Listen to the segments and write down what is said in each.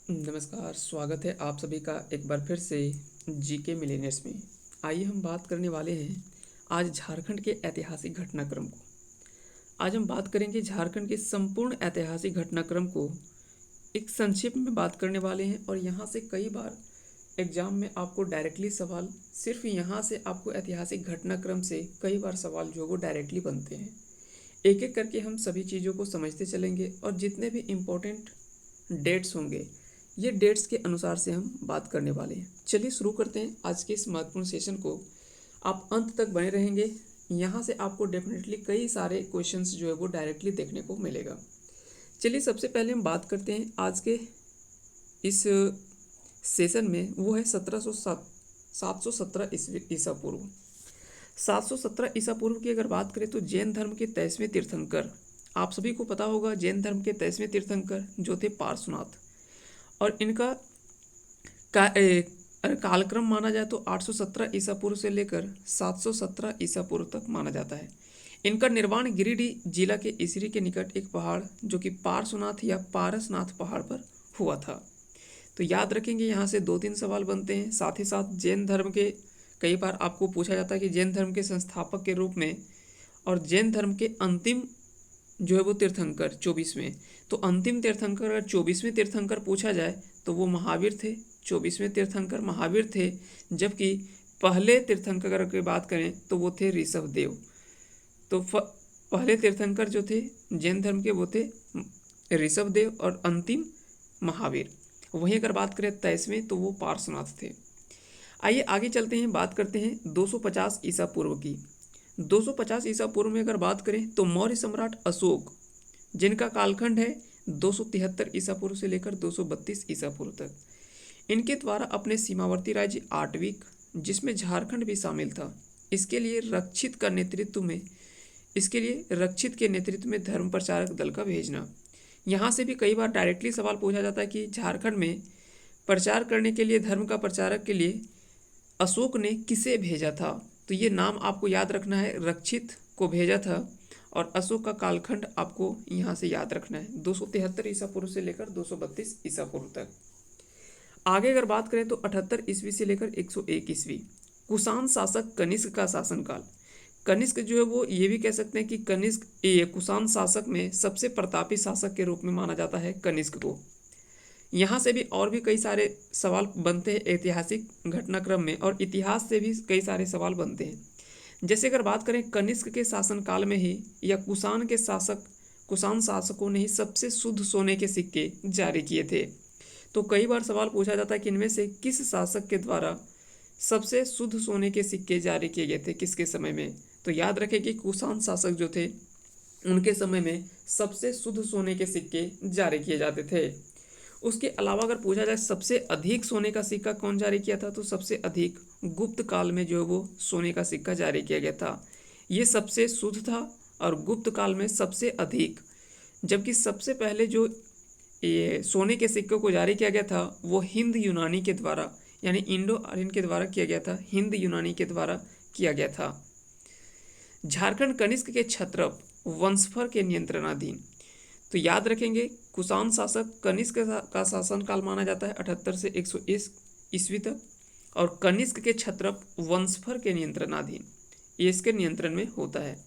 नमस्कार, स्वागत है आप सभी का एक बार फिर से जीके मिलेनियर्स में। आइए हम बात करने वाले हैं आज झारखंड के ऐतिहासिक घटनाक्रम को। आज हम बात करेंगे झारखंड के संपूर्ण ऐतिहासिक घटनाक्रम को एक संक्षिप्त में बात करने वाले हैं। और यहाँ से कई बार एग्जाम में आपको डायरेक्टली सवाल, सिर्फ यहाँ से आपको ऐतिहासिक घटनाक्रम से कई बार सवाल जो वो डायरेक्टली बनते हैं। एक एक करके हम सभी चीज़ों को समझते चलेंगे और जितने भी इम्पोर्टेंट डेट्स होंगे ये डेट्स के अनुसार से हम बात करने वाले हैं। चलिए शुरू करते हैं आज के इस महत्वपूर्ण सेशन को। आप अंत तक बने रहेंगे, यहाँ से आपको डेफिनेटली कई सारे क्वेश्चंस जो है वो डायरेक्टली देखने को मिलेगा। चलिए सबसे पहले हम बात करते हैं आज के इस सेशन में, वो है 717 ईसा पूर्व। 717 ईसा पूर्व की अगर बात करें तो जैन धर्म के 23वें तीर्थंकर, आप सभी को पता होगा जैन धर्म के 23वें तीर्थंकर जो थे पार्श्वनाथ, और इनका कालक्रम माना जाए तो 817 ईसा पूर्व से लेकर 717 ईसा पूर्व तक माना जाता है। इनका निर्माण गिरिडीह जिला के इसरी के निकट एक पहाड़ जो कि पार्श्वनाथ या पारसनाथ पहाड़ पर हुआ था। तो याद रखेंगे, यहाँ से 2-3 सवाल बनते हैं। साथ ही साथ जैन धर्म के कई बार आपको पूछा जाता है कि जैन धर्म के संस्थापक के रूप में और जैन धर्म के अंतिम जो है वो तीर्थंकर 24वें, तो अंतिम तीर्थंकर अगर 24वें तीर्थंकर पूछा जाए तो वो महावीर थे। 24वें तीर्थंकर महावीर थे, जबकि पहले तीर्थंकर की बात करें तो वो थे ऋषभदेव। तो पहले तीर्थंकर जो थे जैन धर्म के वो थे ऋषभदेव और अंतिम महावीर। वहीं अगर बात करें 23वें तो वो पार्श्वनाथ थे। आइए आगे चलते हैं, बात करते हैं 250 ईसा पूर्व की। 250 ईसा पूर्व में अगर बात करें तो मौर्य सम्राट अशोक, जिनका कालखंड है 273 ईसा पूर्व से लेकर 232 ईसा पूर्व तक, इनके द्वारा अपने सीमावर्ती राज्य आटविक, जिसमें झारखंड भी शामिल था, इसके लिए रक्षित के नेतृत्व में धर्म प्रचारक दल का भेजना। यहाँ से भी कई बार डायरेक्टली सवाल पूछा जाता है कि झारखंड में प्रचार करने के लिए, धर्म का प्रचारक के लिए अशोक ने किसे भेजा था। तो ये नाम आपको याद रखना है, रक्षित को भेजा था, और अशोक का कालखंड आपको यहाँ से याद रखना है 273 ईसा पूर्व से लेकर 232 ईसा पूर्व तक। आगे अगर बात करें तो 78 ईस्वी से लेकर 101 ईस्वी, कुषाण शासक कनिष्क का शासनकाल। कनिष्क जो है वो ये भी कह सकते हैं कि कनिष्क ये कुषाण शासक में सबसे प्रतापी शासक के रूप में माना जाता है कनिष्क को। यहाँ से भी और भी कई सारे सवाल बनते हैं ऐतिहासिक घटनाक्रम में, और इतिहास से भी कई सारे सवाल बनते हैं। जैसे अगर बात करें कनिष्क के शासनकाल में ही या कुषाण शासकों ने ही सबसे शुद्ध सोने के सिक्के जारी किए थे। तो कई बार सवाल पूछा जाता है कि इनमें से किस शासक के द्वारा सबसे शुद्ध सोने के सिक्के जारी किए गए थे, किसके समय में। तो याद रखें कि कुषाण शासक जो थे उनके समय में सबसे शुद्ध सोने के सिक्के जारी किए जाते थे। उसके अलावा अगर पूछा जाए सबसे अधिक सोने का सिक्का कौन जारी किया था, तो सबसे अधिक गुप्त काल में जो है वो सोने का सिक्का जारी किया गया था। ये सबसे शुद्ध था और गुप्त काल में सबसे अधिक। जबकि सबसे पहले जो ये सोने के सिक्कों को जारी किया गया था वो हिंद यूनानी के द्वारा, यानी इंडो आर्यन के द्वारा किया गया था, हिंद यूनानी के द्वारा किया गया था। झारखंड कनिष्क के क्षत्रप वंशफर के नियंत्रणाधीन। तो याद रखेंगे, कुषाण शासक कनिष्क का शासनकाल माना जाता है 78 से 101 ईस्वी तक, और कनिष्क के क्षत्रप वंशफर के नियंत्रणाधीन, ये इसके नियंत्रण में होता है।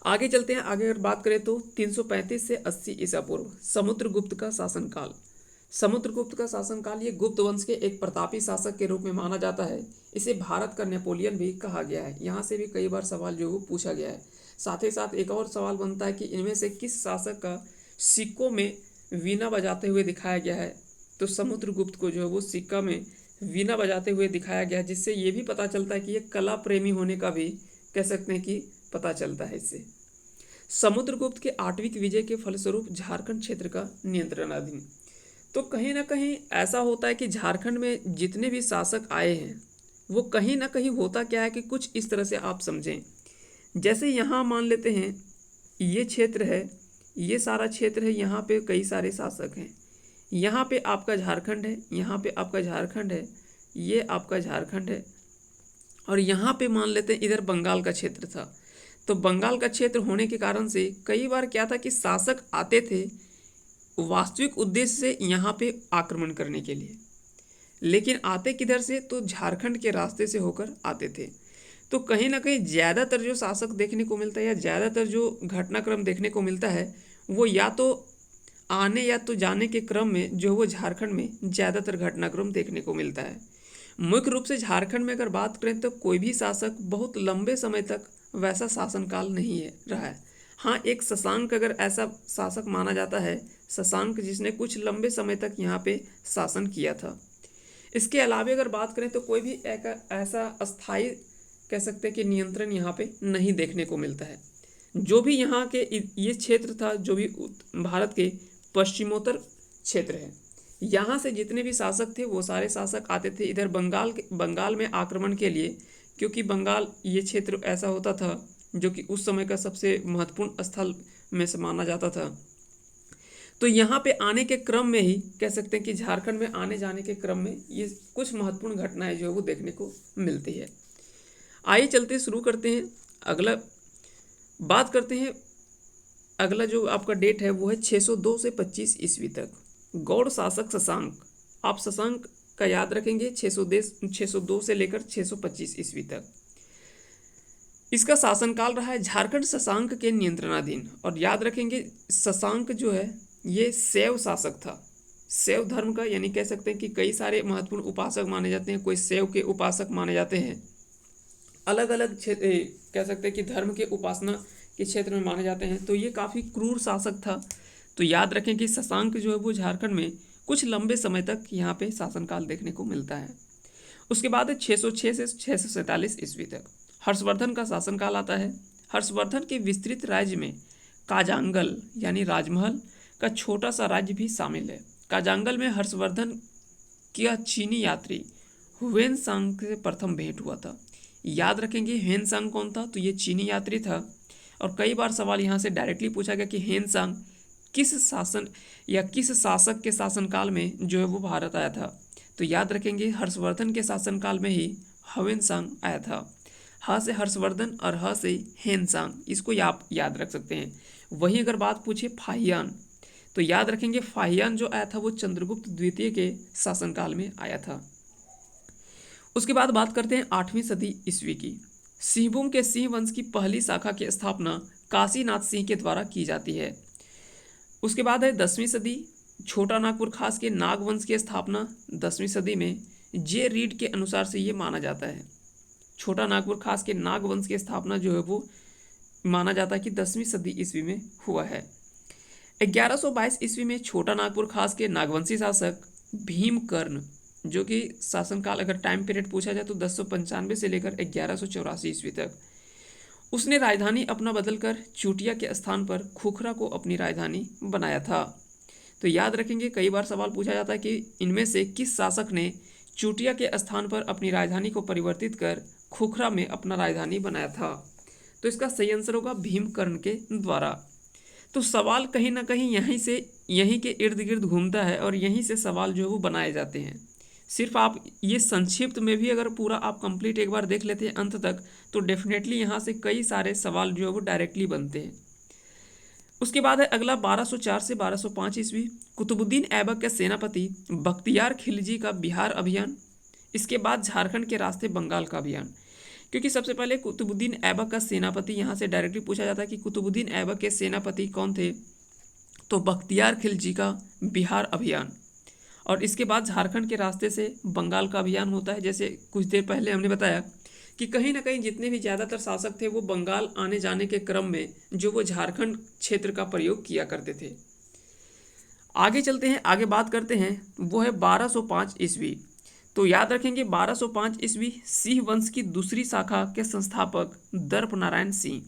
आगे चलते हैं, आगे अगर बात करें तो 335 से 80 ईसा पूर्व समुद्रगुप्त का शासनकाल। समुद्रगुप्त का शासनकाल ये गुप्त वंश के एक प्रतापी शासक के रूप में माना जाता है। इसे भारत का नेपोलियन भी कहा गया है। यहाँ से भी कई बार सवाल जो पूछा गया है। साथ ही साथ एक और सवाल बनता है कि इनमें से किस शासक का सिक्कों में वीणा बजाते हुए दिखाया गया है। तो समुद्रगुप्त को जो है वो सिक्का में वीणा बजाते हुए दिखाया गया है, जिससे ये भी पता चलता है कि ये कला प्रेमी होने का भी कह सकते हैं कि पता चलता है इससे। समुद्रगुप्त के आठवीं विजय के फलस्वरूप झारखंड क्षेत्र का नियंत्रणाधीन। तो कहीं ना कहीं ऐसा होता है कि झारखंड में जितने भी शासक आए हैं वो कहीं ना कहीं होता क्या है कि कुछ इस तरह से आप समझें। जैसे यहाँ मान लेते हैं ये क्षेत्र है, ये सारा क्षेत्र है, यहाँ पे कई सारे शासक हैं, यहाँ पे आपका झारखंड है, यहाँ पे आपका झारखंड है, ये आपका झारखंड है, और यहाँ पे मान लेते हैं इधर बंगाल का क्षेत्र था। तो बंगाल का क्षेत्र होने के कारण से कई बार क्या था कि शासक आते थे वास्तविक उद्देश्य से यहाँ पे आक्रमण करने के लिए, लेकिन आते किधर से, तो झारखंड के रास्ते से होकर आते थे। तो कहीं ना कहीं ज़्यादातर जो शासक देखने को मिलता है या ज़्यादातर जो घटनाक्रम देखने को मिलता है वो या तो आने या तो जाने के क्रम में जो वो झारखंड में ज़्यादातर घटनाक्रम देखने को मिलता है। मुख्य रूप से झारखंड में अगर बात करें तो कोई भी शासक बहुत लंबे समय तक वैसा शासनकाल नहीं है रहा है। हाँ, एक शशांक अगर ऐसा शासक माना जाता है, शशांक, जिसने कुछ लंबे समय तक यहाँ पे शासन किया था। इसके अलावा अगर बात करें तो कोई भी ऐसा अस्थाई कह सकते हैं कि नियंत्रण यहाँ पे नहीं देखने को मिलता है। जो भी यहाँ के ये क्षेत्र था, जो भी भारत के पश्चिमोत्तर क्षेत्र है, यहाँ से जितने भी शासक थे वो सारे शासक आते थे इधर बंगाल में आक्रमण के लिए, क्योंकि बंगाल ये क्षेत्र ऐसा होता था जो कि उस समय का सबसे महत्वपूर्ण स्थल में से माना जाता था। तो यहाँ पे आने के क्रम में ही कह सकते हैं कि झारखंड में आने जाने के क्रम में ये कुछ महत्वपूर्ण घटनाएं जो है वो देखने को मिलती है। आइए चलते शुरू करते हैं, अगला बात करते हैं। अगला जो आपका डेट है वो है 602 से 25 ईस्वी तक, गौड़ शासक शशांक। आप शशांक का याद रखेंगे 602 से लेकर 625 ईस्वी तक इसका शासनकाल रहा है, झारखंड शशांक के नियंत्रणाधीन। और याद रखेंगे शशांक जो है ये शैव शासक था, शैव धर्म का, यानी कह सकते हैं कि कई सारे महत्वपूर्ण उपासक माने जाते हैं, कोई शैव के उपासक माने जाते हैं, अलग अलग क्षेत्र कह सकते हैं कि धर्म के उपासना के क्षेत्र में माने जाते हैं। तो ये काफ़ी क्रूर शासक था। तो याद रखें कि शशांक जो है वो झारखंड में कुछ लंबे समय तक यहाँ पे शासनकाल देखने को मिलता है। उसके बाद 606 से 647 ईस्वी तक हर्षवर्धन का शासनकाल आता है। हर्षवर्धन के विस्तृत राज्य में काजांगल यानी राजमहल का छोटा सा राज्य भी शामिल है। काजांगल में हर्षवर्धन का चीनी यात्री ह्वेनसांग से प्रथम भेंट हुआ था। याद रखेंगे ह्वेनसांग कौन था, तो ये चीनी यात्री था। और कई बार सवाल यहाँ से डायरेक्टली पूछा गया कि ह्वेनसांग किस शासन या किस शासक के शासनकाल में जो है वो भारत आया था। तो याद रखेंगे हर्षवर्धन के शासनकाल में ही ह्वेनसांग आया था। ह से हर्षवर्धन और ह से ह्वेनसांग, इसको आप याद रख सकते हैं। वहीं अगर बात पूछे फाहियान, तो याद रखेंगे फाहियान जो आया था वो चंद्रगुप्त द्वितीय के शासनकाल में आया था। उसके बाद बात करते हैं 8वीं सदी ईस्वी की। सिंहभूम के सिंह वंश की पहली शाखा की स्थापना काशीनाथ सिंह के द्वारा की जाती है। उसके बाद है 10वीं सदी, छोटा नागपुर खास के नाग वंश की स्थापना 10वीं सदी में जे रीड के अनुसार से ये माना जाता है। छोटा नागपुर खास के नाग वंश की स्थापना जो है वो माना जाता है कि 10वीं सदी ईस्वी में हुआ है। 1122 ईस्वी में छोटा नागपुर खास के नागवंशी शासक भीमकर्ण, जो कि शासनकाल अगर टाइम पीरियड पूछा जाए तो 1095 से लेकर 1184 ईस्वी तक, उसने राजधानी अपना बदलकर चूटिया के स्थान पर खुखरा को अपनी राजधानी बनाया था। तो याद रखेंगे कई बार सवाल पूछा जाता है कि इनमें से किस शासक ने चूटिया के स्थान पर अपनी राजधानी को परिवर्तित कर खुखरा में अपना राजधानी बनाया था। तो इसका सही आंसर होगा भीमकर्ण के द्वारा। तो सवाल कहीं ना कहीं यहीं के इर्द गिर्द घूमता है और यहीं से सवाल जो है वो बनाए जाते हैं। सिर्फ आप ये संक्षिप्त में भी अगर पूरा आप कंप्लीट एक बार देख लेते हैं अंत तक, तो डेफिनेटली यहाँ से कई सारे सवाल जो है वो डायरेक्टली बनते हैं। उसके बाद है अगला 1204 से 1205 ईस्वी, कुतुबुद्दीन ऐबक के सेनापति बख्तियार खिलजी का बिहार अभियान। इसके बाद झारखंड के रास्ते बंगाल का अभियान। क्योंकि सबसे पहले कुतुबुद्दीन ऐबक का सेनापति यहाँ से डायरेक्टली पूछा जाता है कि कुतुबुद्दीन ऐबक के सेनापति कौन थे, तो बख्तियार खिलजी का बिहार अभियान। और इसके बाद झारखंड के रास्ते से बंगाल का अभियान होता है। जैसे कुछ देर पहले हमने बताया कि कहीं ना कहीं जितने भी ज़्यादातर शासक थे वो बंगाल आने जाने के क्रम में जो वो झारखंड क्षेत्र का प्रयोग किया करते थे। आगे चलते हैं, आगे बात करते हैं, वो है 1205 ईस्वी। तो याद रखेंगे 1205 ईस्वी सिंह वंश की दूसरी शाखा के संस्थापक दर्प नारायण सिंह।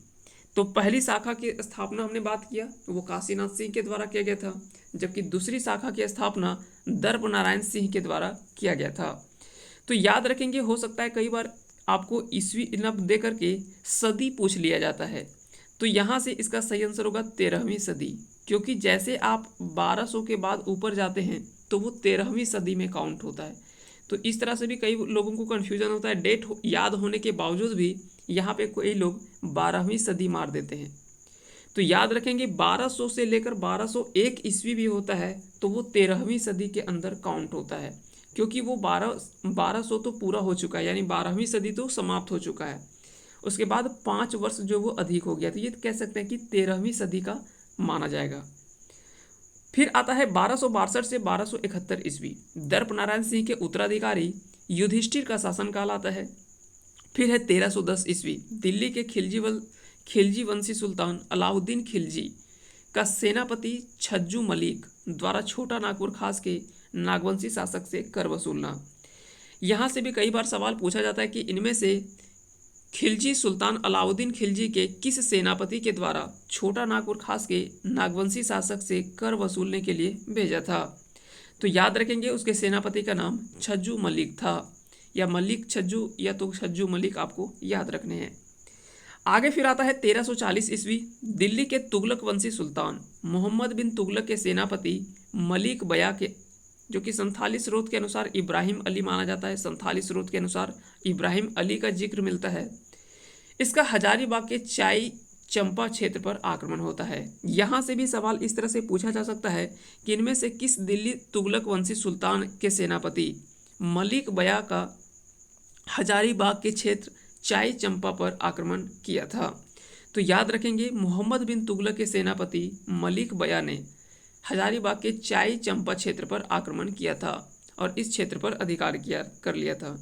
तो पहली शाखा की स्थापना हमने बात किया वो काशीनाथ सिंह के द्वारा किया गया था, जबकि दूसरी शाखा की स्थापना दर्प नारायण सिंह के द्वारा किया गया था। तो याद रखेंगे, हो सकता है कई बार आपको ईस्वी नब दे करके सदी पूछ लिया जाता है। तो यहाँ से इसका सही आंसर होगा 13वीं सदी, क्योंकि जैसे आप 1200 के बाद ऊपर जाते हैं तो वो 13वीं सदी में काउंट होता है। तो इस तरह से भी कई लोगों को कन्फ्यूजन होता है, डेट याद होने के बावजूद भी यहाँ पे कोई लोग 12वीं सदी मार देते हैं। तो याद रखेंगे 1200 से लेकर 1201 ईस्वी भी होता है तो वो 13वीं सदी के अंदर काउंट होता है, क्योंकि वो 1200 तो पूरा हो चुका है, यानी 12वीं सदी तो समाप्त हो चुका है। उसके बाद 5 वर्ष जो वो अधिक हो गया, तो ये कह सकते हैं कि 13वीं सदी का माना जाएगा। फिर आता है 1262 से 1271 ईस्वी, दर्प नारायण सिंह के उत्तराधिकारी युधिष्ठिर का शासनकाल आता है। फिर है 1310 ईस्वी, दिल्ली के खिलजी वंशी सुल्तान अलाउद्दीन खिलजी का सेनापति छज्जू मलिक द्वारा छोटा नागपुर खास के नागवंशी शासक से कर वसूलना। यहाँ से भी कई बार सवाल पूछा जाता है कि इनमें से खिलजी सुल्तान अलाउद्दीन खिलजी के किस सेनापति के द्वारा छोटा नागपुर खास के नागवंशी शासक से कर वसूलने के लिए भेजा था। तो याद रखेंगे उसके सेनापति का नाम छज्जू मलिक था, या मलिक छज्जू या तो छज्जू मलिक आपको याद रखने हैं। आगे फिर आता है 1340 ईस्वी, दिल्ली के तुगलक वंशी सुल्तान मोहम्मद बिन तुगलक के सेनापति मलिक बया के, जो कि संथाली स्रोत के अनुसार इब्राहिम अली माना जाता है, संथाली स्रोत के अनुसार इब्राहिम अली का जिक्र मिलता है। इसका हजारीबाग के चाई चंपा क्षेत्र पर आक्रमण होता है। यहाँ से भी सवाल इस तरह से पूछा जा सकता है कि इनमें से किस दिल्ली तुगलक वंशी सुल्तान के सेनापति मलिक बया का हजारीबाग के क्षेत्र चाई चंपा पर आक्रमण किया था। तो याद रखेंगे मोहम्मद बिन तुगलक के सेनापति मलिक बया ने हजारीबाग के चाई चंपा क्षेत्र पर आक्रमण किया था और इस क्षेत्र पर अधिकार कर लिया था।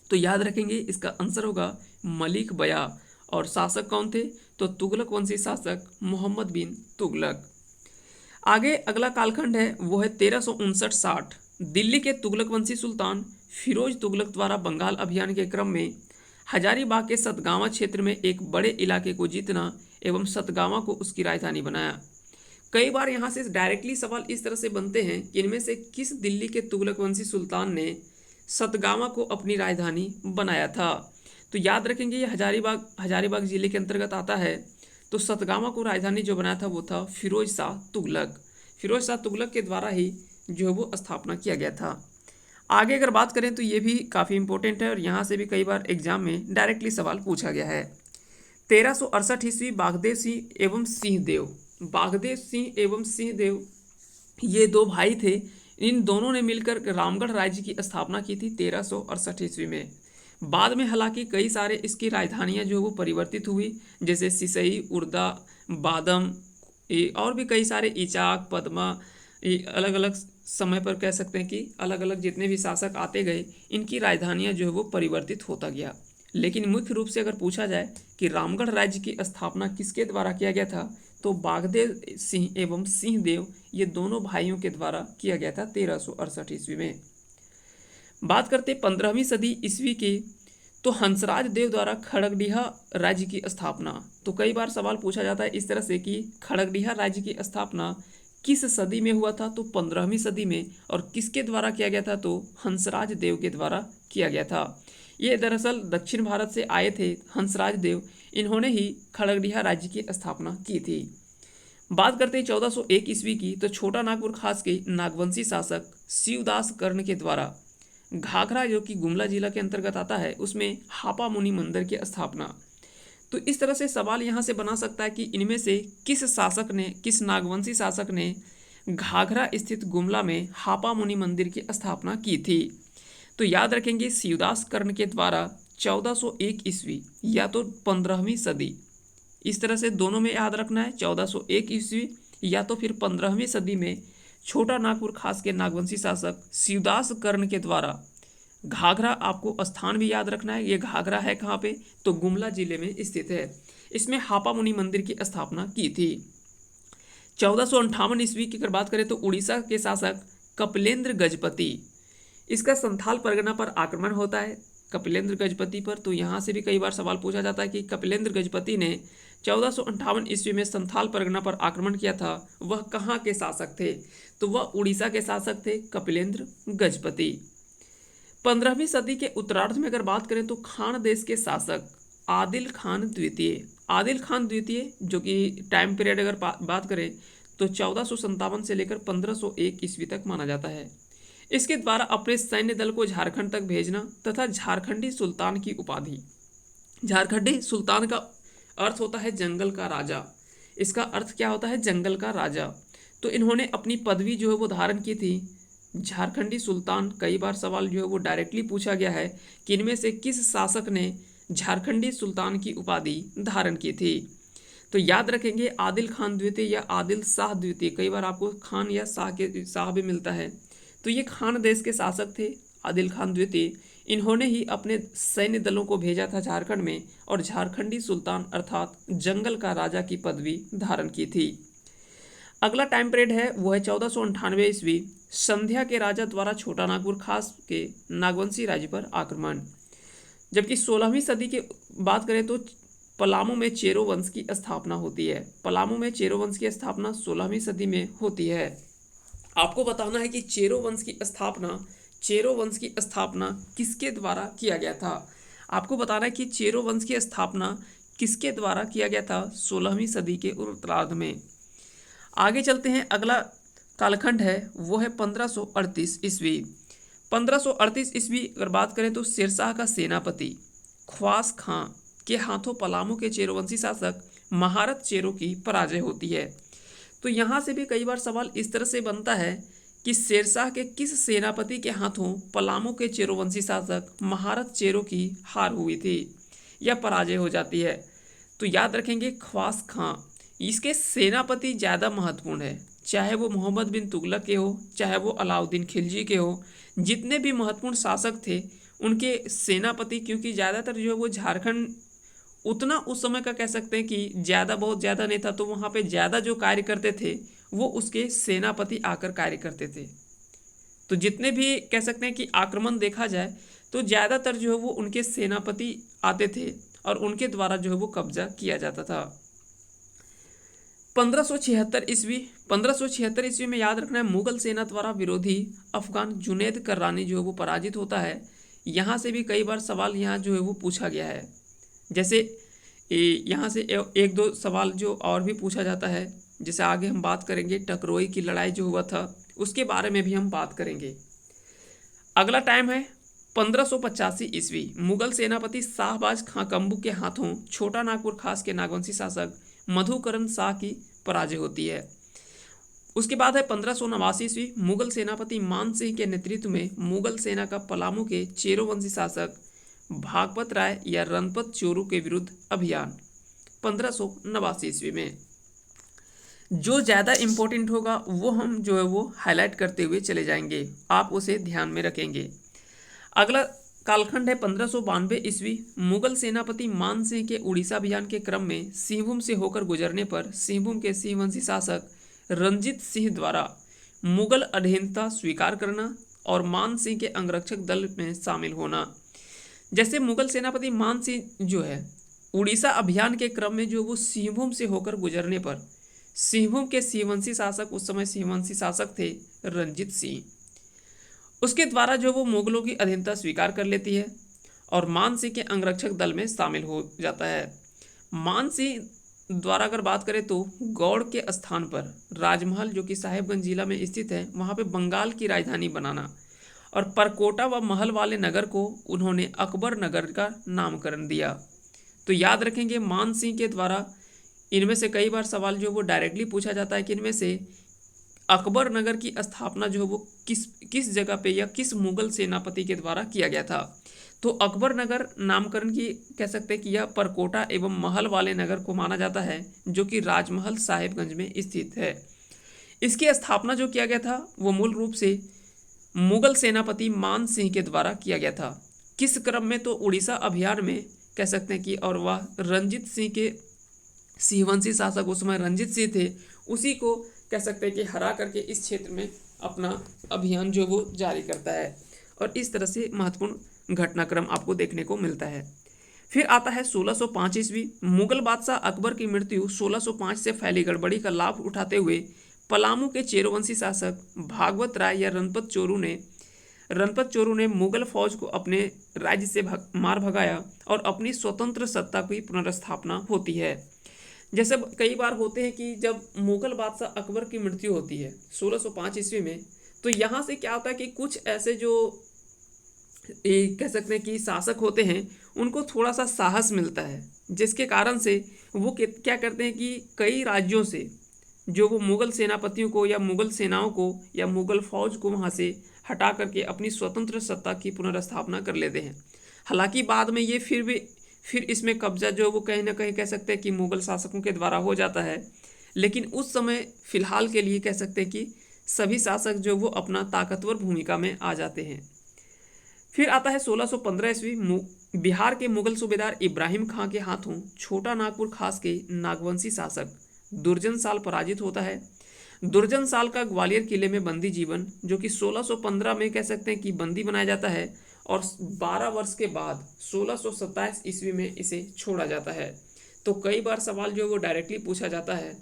तो याद रखेंगे इसका आंसर होगा मलिक बया, और शासक कौन थे, तो तुगलक वंशी शासक मोहम्मद बिन तुगलक। आगे अगला कालखंड है वो है 1359-60, दिल्ली के तुगलक वंशी सुल्तान फिरोज तुगलक द्वारा बंगाल अभियान के क्रम में हजारीबाग के सतगावा क्षेत्र में एक बड़े इलाके को जीतना एवं सतगावा को उसकी राजधानी बनाया। कई बार यहाँ से डायरेक्टली सवाल इस तरह से बनते हैं कि इनमें से किस दिल्ली के तुगलक वंशी सुल्तान ने सतगावा को अपनी राजधानी बनाया था। तो याद रखेंगे ये हजारीबाग जिले के अंतर्गत आता है। तो सतगावा को राजधानी जो बनाया था वो था फिरोज शाह तुगलक। फिरोज शाह तुगलक के द्वारा ही जो वो स्थापना किया गया था। आगे अगर बात करें तो ये भी काफ़ी इंपॉर्टेंट है और यहाँ से भी कई बार एग्जाम में डायरेक्टली सवाल पूछा गया है। 1368 ईस्वी, बागदेव सिंह एवं सिंहदेव। बागदेव सिंह एवं सिंहदेव ये दो भाई थे। इन दोनों ने मिलकर रामगढ़ राज्य की स्थापना की थी 1368 ईस्वी में। बाद में हालांकि कई सारे इसकी राजधानियां जो वो परिवर्तित हुई, जैसे सिसई, उर्दा, बादम और भी कई सारे, इचाक, पद्मा, अलग अलग समय पर कह सकते हैं कि अलग अलग जितने भी शासक आते गए इनकी राजधानियां जो है वो परिवर्तित होता गया। लेकिन मुख्य रूप से अगर पूछा जाए कि रामगढ़ राज्य की स्थापना किसके द्वारा किया गया था, तो बागदेव सिंह एवं सिंहदेव ये दोनों भाइयों के द्वारा किया गया था 1368 ईस्वी में। बात करते 15वीं सदी ईस्वी की, तो हंसराज देव द्वारा खड़गडीहा राज्य की स्थापना। तो कई बार सवाल पूछा जाता है इस तरह से कि खड़गडीहा राज्य की स्थापना किस सदी में हुआ था, तो 15वीं सदी में। और किसके द्वारा किया गया था, तो हंसराज देव के द्वारा किया गया था। ये दरअसल दक्षिण भारत से आए थे हंसराज देव, इन्होंने ही खड़गडीहा राज्य की स्थापना की थी। बात करते हैं 1401 ईस्वी की, तो छोटा नागपुर खास के नागवंशी शासक शिवदास कर्ण के द्वारा घाघरा, जो कि गुमला जिला के अंतर्गत आता है, उसमें हापा मुनि मंदिर की स्थापना। तो इस तरह से सवाल यहाँ से बना सकता है कि इनमें से किस नागवंशी शासक ने घाघरा स्थित गुमला में हापा मुनि मंदिर की स्थापना की थी। तो याद रखेंगे शिवदास कर्ण के द्वारा 1401 ईस्वी या तो 15वीं सदी, इस तरह से दोनों में याद रखना है, 1401 ईस्वी या तो फिर 15वीं सदी में छोटा नागपुर खास के नागवंशी शासक शिवदास कर्ण के द्वारा घाघरा, आपको स्थान भी याद रखना है, ये घाघरा है कहाँ पे, तो गुमला जिले में स्थित है, इसमें हापा मुनि मंदिर की स्थापना की थी। 1458 ईस्वी की अगर बात करें तो उड़ीसा के शासक कपिलेंद्र गजपति, इसका संथाल परगना पर आक्रमण होता है, कपिलेंद्र गजपति पर। तो यहाँ से भी कई बार सवाल पूछा जाता है कि कपिलेंद्र गजपति ने 1458 ईस्वी में संथाल परगना पर आक्रमण किया था, वह कहाँ के शासक थे, तो वह उड़ीसा के शासक थे कपिलेंद्र गजपति। 15वीं सदी के उत्तरार्ध में अगर बात करें तो खान देश के शासक आदिल खान द्वितीय, जो कि टाइम पीरियड अगर बात करें तो 1457 से लेकर 1501 ईस्वी तक माना जाता है। इसके द्वारा अपने सैन्य दल को झारखंड तक भेजना तथा झारखंडी सुल्तान की उपाधि, झारखंडी सुल्तान का अर्थ होता है जंगल का राजा, इसका अर्थ क्या होता है? जंगल का राजा। तो इन्होंने अपनी पदवी जो है वो धारण की थी झारखंडी सुल्तान। कई बार सवाल जो है वो डायरेक्टली पूछा गया है कि इनमें से किस शासक ने झारखंडी सुल्तान की उपाधि धारण की थी। तो याद रखेंगे आदिल खान द्वितीय या आदिल शाह द्वितीय, कई बार आपको खान या शाह भी मिलता है। तो ये खान देश के शासक थे आदिल खान द्वितीय। इन्होंने ही अपने सैन्य दलों को भेजा था झारखंड में और झारखंडी सुल्तान अर्थात जंगल का राजा की पदवी धारण की थी। अगला टाइम पीरियड है वो है 1498 ईस्वी। संध्या के राजा द्वारा छोटा नागपुर खास के नागवंशी राज्य पर आक्रमण। जबकि 16वीं सदी की बात करें तो पलामू में चेरो वंश की स्थापना होती है। पलामू में चेरो वंश की स्थापना 16वीं सदी में होती है। आपको बताना है कि चेरो वंश की स्थापना किसके द्वारा किया गया था। आपको बताना है कि चेरो वंश की स्थापना किसके द्वारा किया गया था 16वीं सदी के उत्तरार्ध में। आगे चलते हैं, अगला कालखंड है वो है 1538 ईस्वी। 1538 ईस्वी अगर बात करें तो शेरशाह का सेनापति ख्वास खां के हाथों पलामू के चेरोवंशी शासक महारत चेरो की पराजय होती है। तो यहाँ से भी कई बार सवाल इस तरह से बनता है कि शेरशाह के किस सेनापति के हाथों पलामू के चेरोवंशी शासक महारत चेरो की हार हुई थी या पराजय हो जाती है। तो याद रखेंगे ख्वास खां। इसके सेनापति ज़्यादा महत्वपूर्ण है, चाहे वो मोहम्मद बिन तुगलक के हो, चाहे वो अलाउद्दीन खिलजी के हो। जितने भी महत्वपूर्ण शासक थे उनके सेनापति, क्योंकि ज़्यादातर जो है वो झारखंड उतना उस समय का कह सकते हैं कि बहुत ज़्यादा नहीं था, तो वहाँ पे ज़्यादा जो कार्य करते थे वो उसके सेनापति आकर कार्य करते थे। तो जितने भी कह सकते हैं कि आक्रमण देखा जाए तो ज़्यादातर जो है वो उनके सेनापति आते थे और उनके द्वारा जो है वो कब्जा किया जाता था। 1576 ईस्वी। 1576 ईस्वी में याद रखना है मुगल सेना द्वारा विरोधी अफगान जुनैद कर्रानी जो है वो पराजित होता है। यहाँ से भी कई बार सवाल यहाँ जो है वो पूछा गया है। जैसे यहाँ से एक दो सवाल जो और भी पूछा जाता है, जैसे आगे हम बात करेंगे टकरोई की लड़ाई जो हुआ था उसके बारे में भी हम बात करेंगे। अगला टाइम है 1585 ईस्वी। मुगल सेनापति शाहबाज खां कम्बू के हाथों छोटा नागपुर खास के नागवंशी शासक मधुकरण शाह की पराजय होती है। उसके बाद है 1589 ईस्वी। मुगल सेनापति मान सिंह के नेतृत्व में मुगल सेना का पलामू के चेरोवंशी शासक भागवत राय या रणपत चोरू के विरुद्ध अभियान 1589 ईस्वी में। जो ज़्यादा इम्पोर्टेंट होगा वो हम जो है वो हाईलाइट करते हुए चले जाएंगे, आप उसे ध्यान में रखेंगे। अगला कालखंड है 1592 ईस्वी। मुगल सेनापति मान सिंह के उड़ीसा अभियान के क्रम में सिंहभूम से होकर गुजरने पर सिंहभूम के सिंहवंशी शासक रंजीत सिंह द्वारा मुगल अधीनता स्वीकार करना और मान सिंह के अंगरक्षक दल में शामिल होना। जैसे मुगल सेनापति मान सिंह जो है उड़ीसा अभियान के क्रम में जो वो सिंहभूम से होकर गुजरने पर सिंहभूम के सिंहवंशी शासक, उस समय सिंहवंशी शासक थे रंजीत सिंह, उसके द्वारा जो वो मुगलों की अधीनता स्वीकार कर लेती है और मान सिंह के अंगरक्षक दल में शामिल हो जाता है। मान सिंह द्वारा अगर बात करें तो गौड़ के स्थान पर राजमहल जो कि साहेबगंज जिला में स्थित है वहाँ पे बंगाल की राजधानी बनाना और परकोटा व महल वाले नगर को उन्होंने अकबर नगर का नामकरण दिया। तो याद रखेंगे मान सिंह के द्वारा इनमें से कई बार सवाल जो वो डायरेक्टली पूछा जाता है कि इनमें से अकबर नगर की स्थापना जो है वो किस जगह पे या किस मुगल सेनापति के द्वारा किया गया था। तो अकबर नगर नामकरण की कह सकते हैं कि यह परकोटा एवं महल वाले नगर को माना जाता है जो कि राजमहल साहिबगंज में स्थित है। इसकी स्थापना जो किया गया था वो मूल रूप से मुगल सेनापति मान सिंह के द्वारा किया गया था। किस क्रम में? तो उड़ीसा अभियान में कह सकते हैं कि, और वह रंजीत सिंह के सिंहवंशी शासक उस समय रंजीत सिंह थे, उसी को कह सकते हैं कि हरा करके इस क्षेत्र में अपना अभियान जो वो जारी करता है और इस तरह से महत्वपूर्ण घटनाक्रम आपको देखने को मिलता है। फिर आता है 1605 ईस्वी। मुगल बादशाह अकबर की मृत्यु 1605 से फैली गड़बड़ी का लाभ उठाते हुए पलामू के चेरोवंशी शासक भागवत राय या रणपत चोरू ने मुगल फौज को अपने राज्य से मार भगाया और अपनी स्वतंत्र सत्ता की पुनर्स्थापना होती है। जैसे कई बार होते हैं कि जब मुगल बादशाह अकबर की मृत्यु होती है 1605 ईस्वी में, तो यहाँ से क्या होता है कि कुछ ऐसे जो कह सकते हैं कि शासक होते हैं उनको थोड़ा सा साहस मिलता है, जिसके कारण से वो क्या करते हैं कि कई राज्यों से जो वो मुगल सेनापतियों को या मुगल सेनाओं को या मुगल फौज को वहाँ से हटा करके अपनी स्वतंत्र सत्ता की पुनर्स्थापना कर लेते हैं। हालांकि बाद में ये फिर इसमें कब्जा जो वो कहीं ना कहीं कह सकते हैं कि मुगल शासकों के द्वारा हो जाता है, लेकिन उस समय फिलहाल के लिए कह सकते हैं कि सभी शासक जो वो अपना ताकतवर भूमिका में आ जाते हैं। फिर आता है 1615 ईस्वी, बिहार के मुगल सूबेदार इब्राहिम खां के हाथों छोटा नागपुर खास के नागवंशी शासक दुर्जन साल पराजित होता है। दुर्जन साल का ग्वालियर किले में बंदी जीवन, जो कि 1615 में कह सकते हैं कि बंदी बनाया जाता है, और 12 वर्ष के बाद 1627 ईस्वी में इसे छोड़ा जाता है। तो कई बार सवाल जो वो डायरेक्टली पूछा जाता है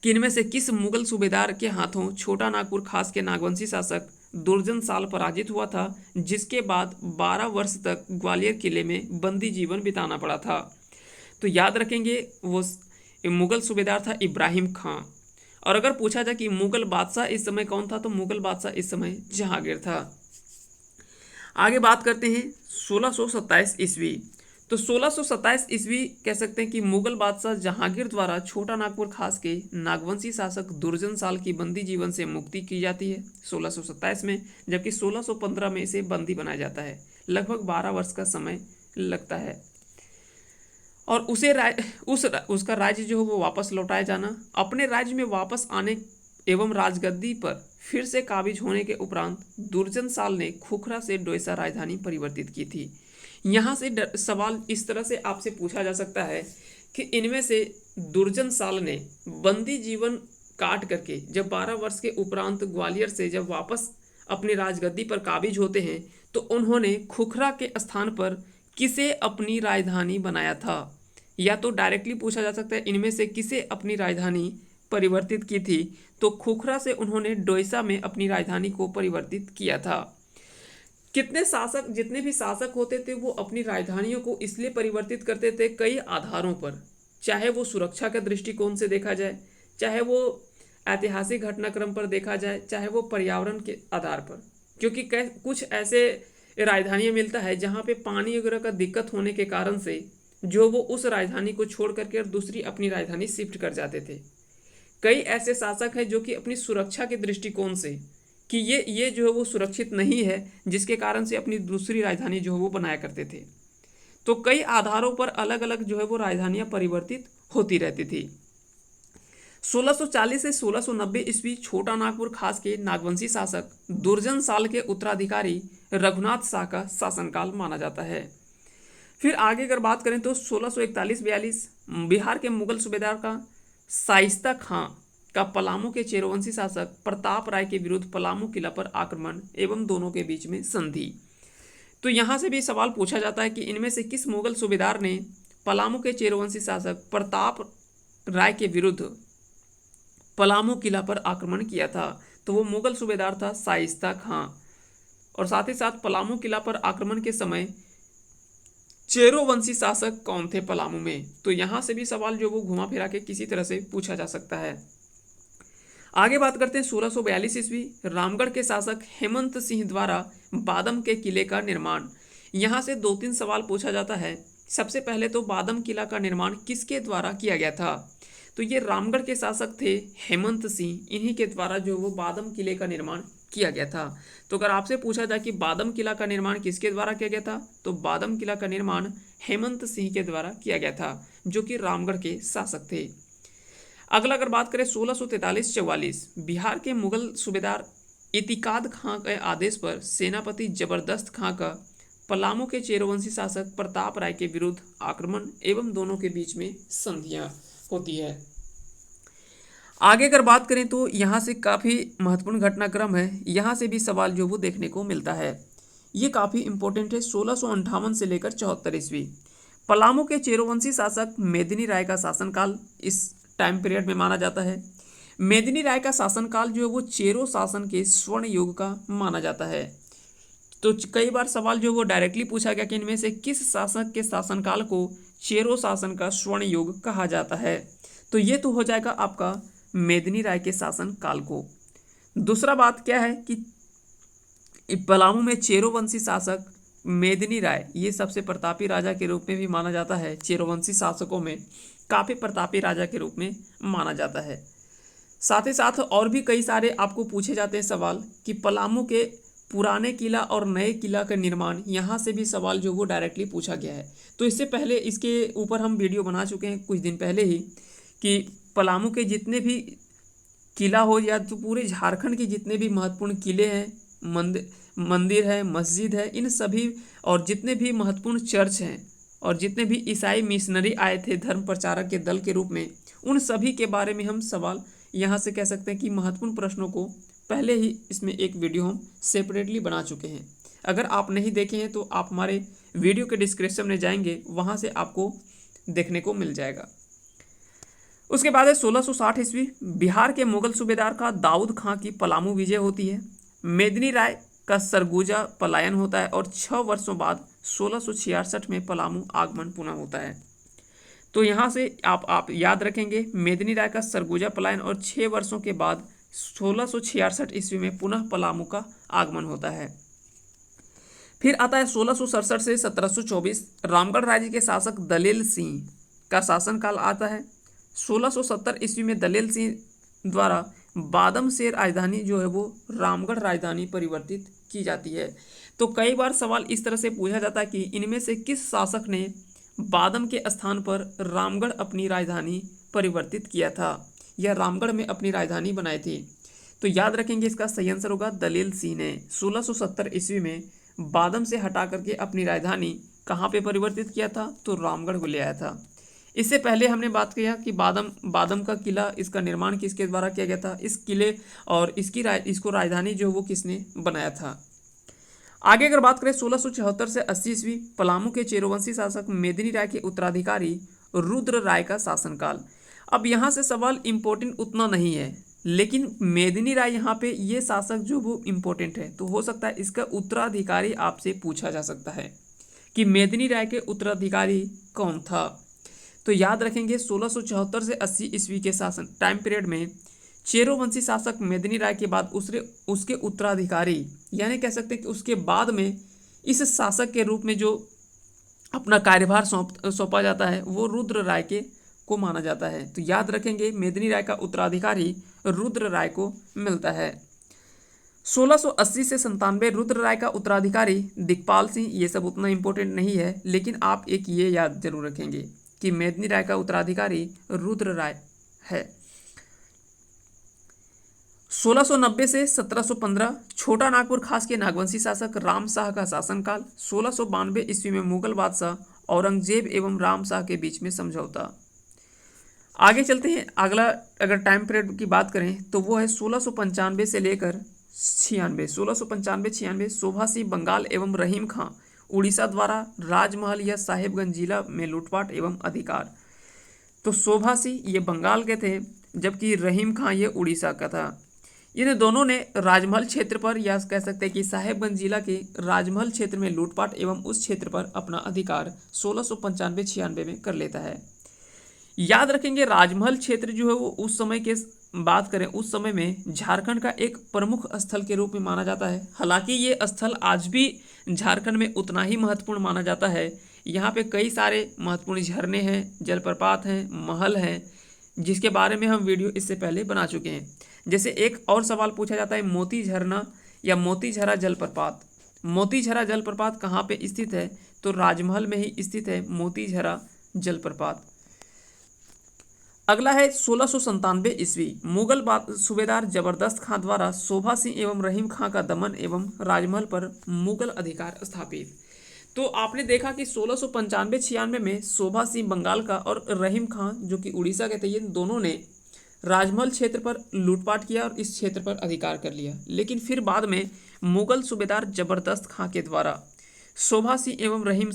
कि इनमें से किस मुगल सूबेदार के हाथों छोटा नागपुर खास के नागवंशी शासक दुर्जन साल पराजित हुआ था, जिसके बाद 12 वर्ष तक ग्वालियर किले में बंदी जीवन बिताना पड़ा था। तो याद रखेंगे वो मुगल सूबेदार था इब्राहिम खां। और अगर पूछा जाए कि मुगल बादशाह इस समय कौन था, तो मुगल बादशाह इस समय जहांगीर था। आगे बात करते हैं 1627 ईस्वी। तो 1627 ईस्वी कह सकते हैं कि मुगल बादशाह जहांगीर द्वारा छोटा नागपुर खास के नागवंशी शासक दुर्जन साल की बंदी जीवन से मुक्ति की जाती है 1627 में, जबकि 1615 में इसे बंदी बनाया जाता है। लगभग 12 वर्ष का समय लगता है और उसका राज्य जो है वो वापस लौटाया जाना। अपने राज्य में वापस आने एवं राजगद्दी पर फिर से काबिज होने के उपरांत दुर्जन साल ने खुखरा से डोईसा राजधानी परिवर्तित की थी। यहाँ से सवाल इस तरह से आपसे पूछा जा सकता है कि इनमें से दुर्जन साल ने बंदी जीवन काट करके जब 12 वर्ष के उपरांत ग्वालियर से जब वापस अपनी राजगद्दी पर काबिज होते हैं, तो उन्होंने खुखरा के स्थान पर किसे अपनी राजधानी बनाया था। या तो डायरेक्टली पूछा जा सकता है इनमें से किसे अपनी राजधानी परिवर्तित की थी, तो खुखरा से उन्होंने डोईसा में अपनी राजधानी को परिवर्तित किया था। जितने भी शासक होते थे वो अपनी राजधानियों को इसलिए परिवर्तित करते थे कई आधारों पर, चाहे वो सुरक्षा के दृष्टिकोण से देखा जाए, चाहे वो ऐतिहासिक घटनाक्रम पर देखा जाए, चाहे वो पर्यावरण के आधार पर। क्योंकि कुछ ऐसे राजधानियां मिलता है जहाँ पे पानी वगैरह का दिक्कत होने के कारण से जो वो उस राजधानी को छोड़ करके और दूसरी अपनी राजधानी शिफ्ट कर जाते थे। कई ऐसे शासक हैं जो कि अपनी सुरक्षा के दृष्टिकोण से कि ये जो है वो सुरक्षित नहीं है, जिसके कारण से अपनी दूसरी राजधानी जो है वो बनाया करते थे। तो कई आधारों पर अलग अलग जो है वो राजधानियां परिवर्तित होती रहती थी। 1640 से 1690 ईस्वी छोटा नागपुर खास के नागवंशी शासक दुर्जन साल के उत्तराधिकारी रघुनाथ शाह का शासनकाल माना जाता है। फिर आगे अगर बात करें तो 1641-42 बिहार के मुगल सूबेदार का शाइस्ता खां का पलामू के चेरोवंशी शासक प्रताप राय के विरुद्ध पलामू किला पर आक्रमण एवं दोनों के बीच में संधि। तो यहाँ से भी सवाल पूछा जाता है कि इनमें से किस मुगल सूबेदार ने पलामू के चेरोवंशी शासक प्रताप राय के विरुद्ध पलामू किला पर आक्रमण किया था। तो वो मुगल सूबेदार था शाइस्ता खां। और साथ ही साथ पलामू किला पर आक्रमण के समय चेरोवंशी शासक कौन थे पलामू में, तो यहाँ से भी सवाल जो वो घुमा फिरा के किसी तरह से पूछा जा सकता है। आगे बात करते हैं 1642 ईस्वी रामगढ़ के शासक हेमंत सिंह द्वारा बादम के किले का निर्माण। यहाँ से 2-3 सवाल पूछा जाता है। सबसे पहले तो बादम किला का निर्माण किसके द्वारा किया गया था, तो ये रामगढ़ के शासक थे हेमंत सिंह, इन्हीं के द्वारा जो वो बादम किले का निर्माण किया गया था। तो अगर आपसे पूछा जाए कि बादम किला का निर्माण किसके द्वारा किया गया था, तो बादम किला का निर्माण हेमंत सिंह के द्वारा किया गया था, जो कि रामगढ़ के शासक थे। अगला अगर बात करें 1643-44 बिहार के मुगल सूबेदार इतिकाद खां के आदेश पर सेनापति जबरदस्त खां का पलामू के चेरोवंशी शासक प्रताप राय के विरुद्ध आक्रमण एवं दोनों के बीच में संधियां होती है। आगे अगर बात करें तो यहाँ से काफ़ी महत्वपूर्ण घटनाक्रम है, यहाँ से भी सवाल जो वो देखने को मिलता है। ये काफ़ी इंपॉर्टेंट है। 1658 से लेकर 74 ईस्वी पलामू के चेरोवंशी शासक मेदिनी राय का शासनकाल इस टाइम पीरियड में माना जाता है। मेदिनी राय का शासनकाल जो है वो चेरो शासन के स्वर्ण युग का माना जाता है। तो कई बार सवाल जो वो डायरेक्टली पूछा गया कि इनमें से किस शासक के शासनकाल को चेरो शासन का स्वर्ण युग कहा जाता है, तो ये तो हो जाएगा आपका मेदिनी राय के शासन काल को। दूसरा बात क्या है कि पलामू में चेरोवंशी शासक मेदिनी राय, ये सबसे प्रतापी राजा के रूप में भी माना जाता है। चेरोवंशी शासकों में काफी प्रतापी राजा के रूप में माना जाता है। साथ ही साथ और भी कई सारे आपको पूछे जाते हैं सवाल कि पलामू के पुराने किला और नए किला का निर्माण, यहाँ से भी सवाल जो वो डायरेक्टली पूछा गया है। तो इससे पहले इसके ऊपर हम वीडियो बना चुके हैं कुछ दिन पहले ही कि पलामू के जितने भी किला हो या तो पूरे झारखंड के जितने भी महत्वपूर्ण किले हैं, मंदिर है, मस्जिद है, इन सभी और जितने भी महत्वपूर्ण चर्च हैं और जितने भी ईसाई मिशनरी आए थे धर्म प्रचारक के दल के रूप में, उन सभी के बारे में हम सवाल यहाँ से कह सकते हैं कि महत्वपूर्ण प्रश्नों को पहले ही इसमें एक वीडियो हम सेपरेटली बना चुके हैं। अगर आप नहीं देखे हैं तो आप हमारे वीडियो के डिस्क्रिप्शन में जाएंगे, वहाँ से आपको देखने को मिल जाएगा। उसके बाद है 1660 ईस्वी, बिहार के मुगल सूबेदार का दाऊद खां की पलामू विजय होती है। मेदिनी राय का सरगुजा पलायन होता है और 6 वर्षों बाद 1666 में पलामू आगमन पुनः होता है। तो यहाँ से आप याद रखेंगे मेदिनी राय का सरगुजा पलायन और 6 वर्षों के बाद 1666 ईस्वी में पुनः पलामू का आगमन होता है। फिर आता है 1667 से 1724, रामगढ़ राज्य के शासक दलेल सिंह का शासनकाल आता है। 1670 ईस्वी में दलेल सिंह द्वारा बादम से राजधानी जो है वो रामगढ़ राजधानी परिवर्तित की जाती है। तो कई बार सवाल इस तरह से पूछा जाता है कि इनमें से किस शासक ने बादम के स्थान पर रामगढ़ अपनी राजधानी परिवर्तित किया था या रामगढ़ में अपनी राजधानी बनाई थी। तो याद रखेंगे इसका सही आंसर होगा दलेल सिंह ने 1670 ईस्वी में बादम से हटा करके अपनी राजधानी कहाँ पे परिवर्तित किया था, तो रामगढ़ को ले आया था। इससे पहले हमने बात किया कि बादम का किला, इसका निर्माण किसके द्वारा किया गया था, इस किले और इसको राजधानी जो वो किसने बनाया था। आगे अगर बात करें 1674 से 80 ईस्वी, पलामू के चेरोवंशी शासक मेदिनी राय के उत्तराधिकारी रुद्र राय का शासनकाल। अब यहाँ से सवाल इम्पोर्टेंट उतना नहीं है, लेकिन मेदिनी राय यहाँ पे ये शासक जो वो इम्पोर्टेंट है, तो हो सकता है इसका उत्तराधिकारी आपसे पूछा जा सकता है कि मेदिनी राय के उत्तराधिकारी कौन था। तो याद रखेंगे 1674 से 80 ईस्वी के शासन टाइम पीरियड में चेरोवंशी शासक मेदिनी राय के बाद उसके उत्तराधिकारी, यानी कह सकते हैं कि उसके बाद में इस शासक के रूप में जो अपना कार्यभार सौंपा जाता है वो रुद्र राय को माना जाता है। तो याद रखेंगे मेदिनी राय का उत्तराधिकारी रुद्र राय को मिलता है। 1680 से 97 रुद्र राय का उत्तराधिकारी दिक्पाल सिंह। ये सब उतना इम्पोर्टेंट नहीं है, लेकिन आप एक ये याद जरूर रखेंगे कि मेदिनी राय का उत्तराधिकारी रुद्र राय है। 1690 से 1715 छोटा नागपुर खास के नागवंशी शासक राम शाह का शासनकाल। 1692 ईस्वी में मुगल बादशाह औरंगजेब एवं राम शाह के बीच में समझौता। आगे चलते हैं, अगला अगर टाइम पीरियड की बात करें तो वो है 1695 से लेकर 96। 1695-96 शोभा सिंह बंगाल एवं रहीम खां उड़ीसा द्वारा राजमहल या साहिबगंज जिला में लूटपाट एवं अधिकार। तो शोभा सिंह ये बंगाल के थे, जबकि रहीम खां ये उड़ीसा का था। इन दोनों ने राजमहल क्षेत्र पर, या कह सकते हैं कि साहिबगंज जिला के राजमहल क्षेत्र में लूटपाट एवं उस क्षेत्र पर अपना अधिकार 1695-96 में कर लेता है। याद रखेंगे राजमहल क्षेत्र जो है वो उस समय के बात करें उस समय में झारखंड का एक प्रमुख स्थल के रूप में माना जाता है। हालांकि ये स्थल आज भी झारखंड में उतना ही महत्वपूर्ण माना जाता है। यहाँ पे कई सारे महत्वपूर्ण झरने हैं, जलप्रपात हैं, महल हैं, जिसके बारे में हम वीडियो इससे पहले बना चुके हैं। जैसे एक और सवाल पूछा जाता है मोती झरना या मोतीझरा जलप्रपात। मोतीझरा जलप्रपात कहाँ पे स्थित है, तो राजमहल में ही स्थित है मोतीझरा जलप्रपात। अगला है 1697 ईस्वी, मुगल सूबेदार जबरदस्त खां द्वारा शोभा सिंह एवं रहीम खां का दमन एवं राजमहल पर मुगल अधिकार स्थापित। तो आपने देखा कि 1695-96 में शोभा सिंह बंगाल का और रहीम खां जो कि उड़ीसा के थे, ये दोनों ने राजमहल क्षेत्र पर लूटपाट किया और इस क्षेत्र पर अधिकार कर लिया। लेकिन फिर बाद में मुगल सूबेदार जबरदस्त खां के द्वारा शोभा सिंह एवं रहीम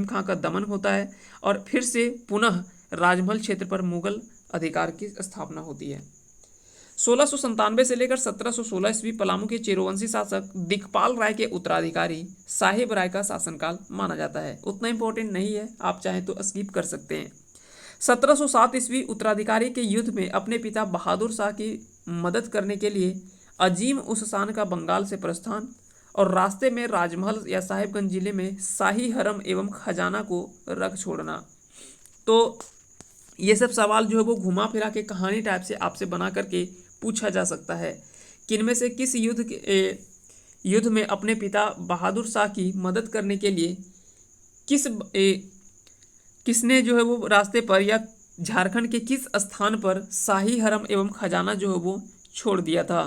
खां का दमन होता है और फिर से पुनः राजमहल क्षेत्र पर मुगल अधिकार की स्थापना होती है। 1697 से लेकर 1716 ईस्वी पलामू के चेरोवंशी शासक दिक्पाल राय के उत्तराधिकारी साहिब राय का शासनकाल माना जाता है। उतना इंपॉर्टेंट नहीं है, आप चाहें तो स्किप कर सकते हैं। 1707 ईस्वी उत्तराधिकारी के युद्ध में अपने पिता बहादुर शाह की मदद करने के लिए अजीम उस शान का बंगाल से प्रस्थान और रास्ते में राजमहल या साहिबगंज जिले में शाही हरम एवं खजाना को रख छोड़ना। तो ये सब सवाल जो है वो घुमा फिरा के कहानी टाइप से आपसे बना करके पूछा जा सकता है कि इनमें से किस युद्ध में अपने पिता बहादुर शाह की मदद करने के लिए किसने जो है वो रास्ते पर या झारखंड के किस स्थान पर शाही हरम एवं खजाना जो है वो छोड़ दिया था।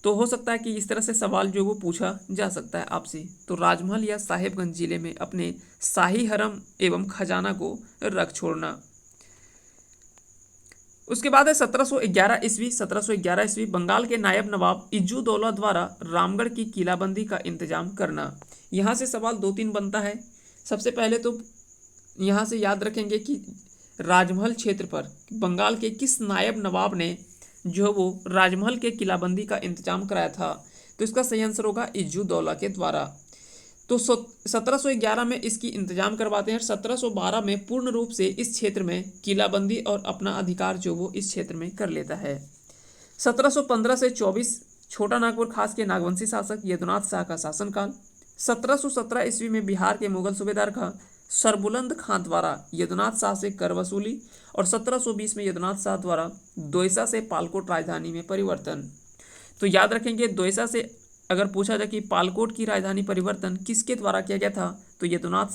तो हो सकता है कि इस तरह से सवाल जो है वो पूछा जा सकता है आपसे। तो राजमहल या साहिबगंज जिले में अपने शाही हरम एवं खजाना को रख छोड़ना। उसके बाद है 1711 ईस्वी। 1711 ईस्वी बंगाल के नायब नवाब इज्जू-उद-दौला द्वारा रामगढ़ की किलाबंदी का इंतजाम करना। यहाँ से सवाल 2-3 बनता है। सबसे पहले तो यहाँ से याद रखेंगे कि राजमहल क्षेत्र पर बंगाल के किस नायब नवाब ने जो वो राजमहल के किलाबंदी का इंतजाम कराया था। तो इसका सही आंसर होगा इज्जू-उद-दौला के द्वारा। तो 1711 में इसकी इंतजाम करवाते हैं। 1712 में पूर्ण रूप से इस क्षेत्र में किलाबंदी और अपना अधिकार जो वो इस क्षेत्र में कर लेता है। 1715 से 24 छोटा नागपुर खास के नागवंशी शासक यदुनाथ शाह का शासनकाल। 1717 ईस्वी में बिहार के मुगल सूबेदार का सरबुलंद खां द्वारा यदुनाथ शाह से कर वसूली और 1720 में यदुनाथ शाह द्वारा दोयसा से पालकोट राजधानी में परिवर्तन। तो याद रखेंगे दोयसा से अगर पूछा जाए कि पालकोट की राजधानी परिवर्तन किसके द्वारा किया गया था तो यदुनाथ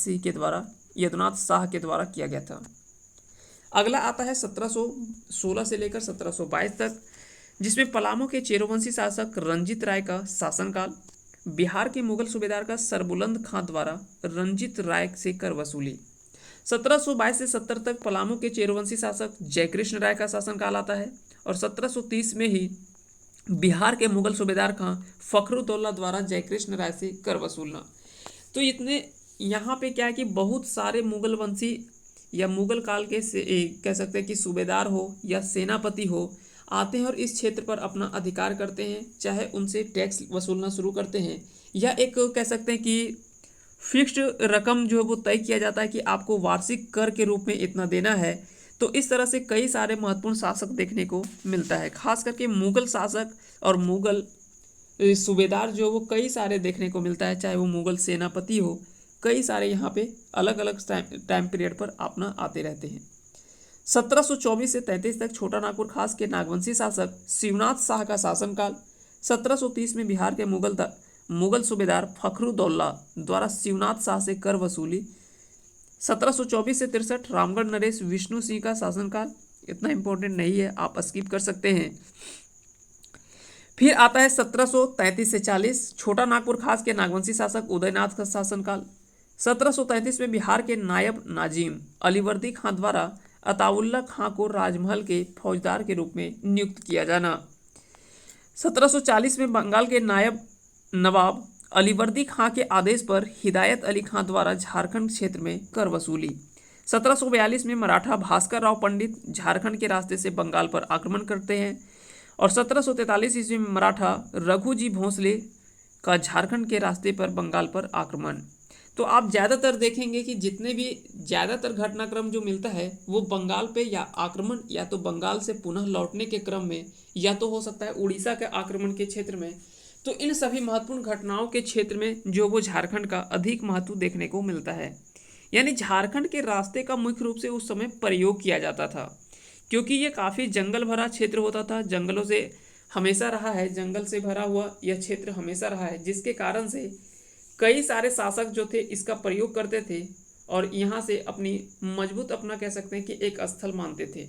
शाह के द्वारा किया गया था। अगला आता है 1716 से लेकर 1722 तक, जिसमें पलामू के चेरोवंशी शासक रंजीत राय का शासनकाल। बिहार के मुगल सूबेदार का सरबुलंद खां द्वारा रंजीत राय से कर वसूली। 1722 से 70 तक पलामू के चेरोवंशी शासक जयकृष्ण राय का शासनकाल आता है और 1730 में ही बिहार के मुगल सूबेदार खां फखरुद्दौला द्वारा जयकृष्ण राय से कर वसूलना। तो इतने यहाँ पे क्या है कि बहुत सारे मुगल वंशी या मुगल काल के कह सकते हैं कि सूबेदार हो या सेनापति हो आते हैं और इस क्षेत्र पर अपना अधिकार करते हैं, चाहे उनसे टैक्स वसूलना शुरू करते हैं या एक कह सकते हैं कि फिक्स्ड रकम जो है वो तय किया जाता है कि आपको वार्षिक कर के रूप में इतना देना है। तो इस तरह से कई सारे महत्वपूर्ण शासक देखने को मिलता है, खास करके मुगल शासक और मुगल सूबेदार जो वो कई सारे देखने को मिलता है, चाहे वो मुगल सेनापति हो, कई सारे यहाँ पे अलग अलग टाइम पीरियड पर अपना आते रहते हैं। 1724 से 33 तक छोटा नागपुर खास के नागवंशी शासक शिवनाथ शाह का शासनकाल। 1730 में बिहार के मुगल सूबेदार फखरुद्दौला द्वारा शिवनाथ शाह से कर वसूली। 1724 से 63 रामगढ़ नरेश विष्णु सिंह का शासनकाल। इतना इंपॉर्टेंट नहीं है, आप स्किप कर सकते हैं। फिर आता है 1733 से 40 छोटा नागपुर खास के नागवंशी शासक उदयनाथ का शासनकाल। 1733 में बिहार के नायब नाजिम अलीवर्दी खां द्वारा अताउल्ला खां को राजमहल के फौजदार के रूप में नियुक्त किया जाना। 1740 में बंगाल के नायब नवाब अलीवर्दी खां के आदेश पर हिदायत अली खां द्वारा झारखंड क्षेत्र में कर वसूली। 1742 में मराठा भास्कर राव पंडित झारखंड के रास्ते से बंगाल पर आक्रमण करते हैं और 1743 ईस्वी में मराठा रघुजी भोंसले का झारखंड के रास्ते पर बंगाल पर आक्रमण। तो आप ज़्यादातर देखेंगे कि जितने भी ज़्यादातर घटनाक्रम जो मिलता है वो बंगाल पे या आक्रमण या तो बंगाल से पुनः लौटने के क्रम में या तो हो सकता है उड़ीसा के आक्रमण के क्षेत्र में। तो इन सभी महत्वपूर्ण घटनाओं के क्षेत्र में जो वो झारखंड का अधिक महत्व देखने को मिलता है। यानी झारखंड के रास्ते का मुख्य रूप से उस समय प्रयोग किया जाता था, क्योंकि ये काफ़ी जंगल भरा क्षेत्र होता था, जंगलों से हमेशा रहा है, जंगल से भरा हुआ यह क्षेत्र हमेशा रहा है, जिसके कारण से कई सारे शासक जो थे इसका प्रयोग करते थे और यहाँ से अपनी मजबूत अपना कह सकते हैं कि एक स्थल मानते थे।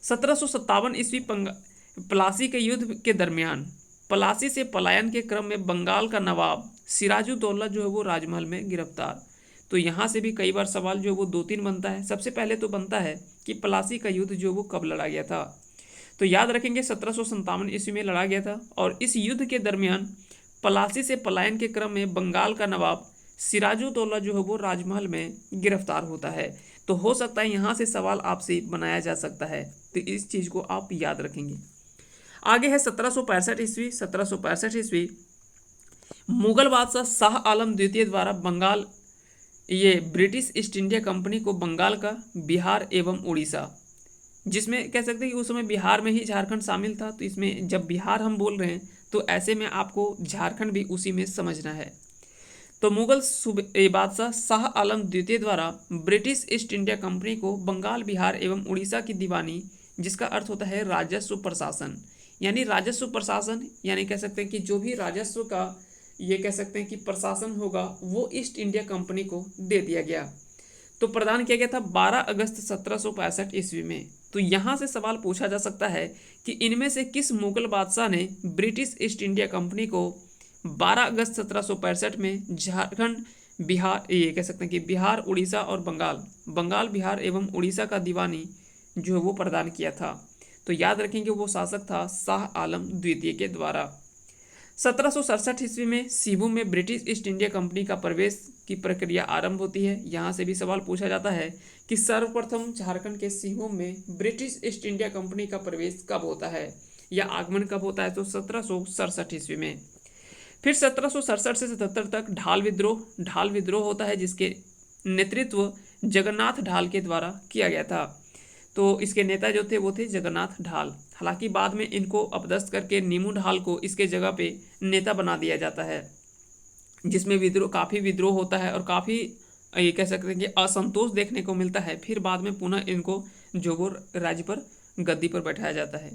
1757 ईस्वी प्लासी के युद्ध के दरमियान प्लासी से पलायन के क्रम में बंगाल का नवाब सिराजुद्दौला जो है वो राजमहल में गिरफ्तार। तो यहाँ से भी कई बार सवाल जो वो 2-3 बनता है। सबसे पहले तो बनता है कि प्लासी का युद्ध जो वो कब लड़ा गया था। तो याद रखेंगे 1757 ईस्वी में लड़ा गया था और इस युद्ध के दरमियान प्लासी से पलायन के क्रम में बंगाल का नवाब सिराजुद्दौला जो है वो राजमहल में गिरफ्तार होता है। तो हो सकता है यहाँ से सवाल आपसे बनाया जा सकता है, तो इस चीज़ को आप याद रखेंगे। आगे है 1765 ईस्वी। 1765 ईस्वी मुगल बादशाह शाह आलम द्वितीय द्वारा Bengal British East India company को बंगाल का बिहार एवं उड़ीसा जिसमें कह सकते हैं कि उस समय बिहार में ही झारखंड शामिल था। तो इसमें जब बिहार हम बोल रहे हैं तो ऐसे में आपको झारखंड भी उसी में समझना है। तो मुगल बादशाह शाह आलम द्वितीय द्वारा ब्रिटिश ईस्ट इंडिया कंपनी को बंगाल, बिहार एवं उड़ीसा की दीवानी, जिसका अर्थ होता है राजस्व प्रशासन, यानी राजस्व प्रशासन, यानी कह सकते हैं कि जो भी राजस्व का ये कह सकते हैं कि प्रशासन होगा वो ईस्ट इंडिया कंपनी को दे दिया गया। तो प्रदान किया गया था 12 अगस्त 1765 ईस्वी में। तो यहाँ से सवाल पूछा जा सकता है कि इनमें से किस मुगल बादशाह ने ब्रिटिश ईस्ट इंडिया कंपनी को 12 अगस्त 1765 में झारखंड, बिहार, ये कह सकते हैं कि बिहार, उड़ीसा और बंगाल, बिहार एवं उड़ीसा का दीवानी जो है वो प्रदान किया था। तो याद रखेंगे वो शासक था शाह आलम द्वितीय के द्वारा। 1767 ईस्वी में सिबू में ब्रिटिश ईस्ट इंडिया कंपनी का प्रवेश की प्रक्रिया आरंभ होती है। यहाँ से भी सवाल पूछा जाता है कि सर्वप्रथम झारखंड के सिबू में ब्रिटिश ईस्ट इंडिया कंपनी का प्रवेश कब होता है या आगमन कब होता है, तो 1767 ईस्वी में। फिर 1767 से 77 तक ढाल विद्रोह होता है, जिसके नेतृत्व जगन्नाथ ढाल के द्वारा किया गया था। तो इसके नेता जो थे वो थे जगन्नाथ ढाल। हालांकि बाद में इनको अपदस्थ करके नीमू ढाल को इसके जगह पे नेता बना दिया जाता है, जिसमें काफ़ी विद्रोह होता है और काफ़ी ये कह सकते हैं कि असंतोष देखने को मिलता है। फिर बाद में पुनः इनको जो वो राज्य पर गद्दी पर बैठाया जाता है।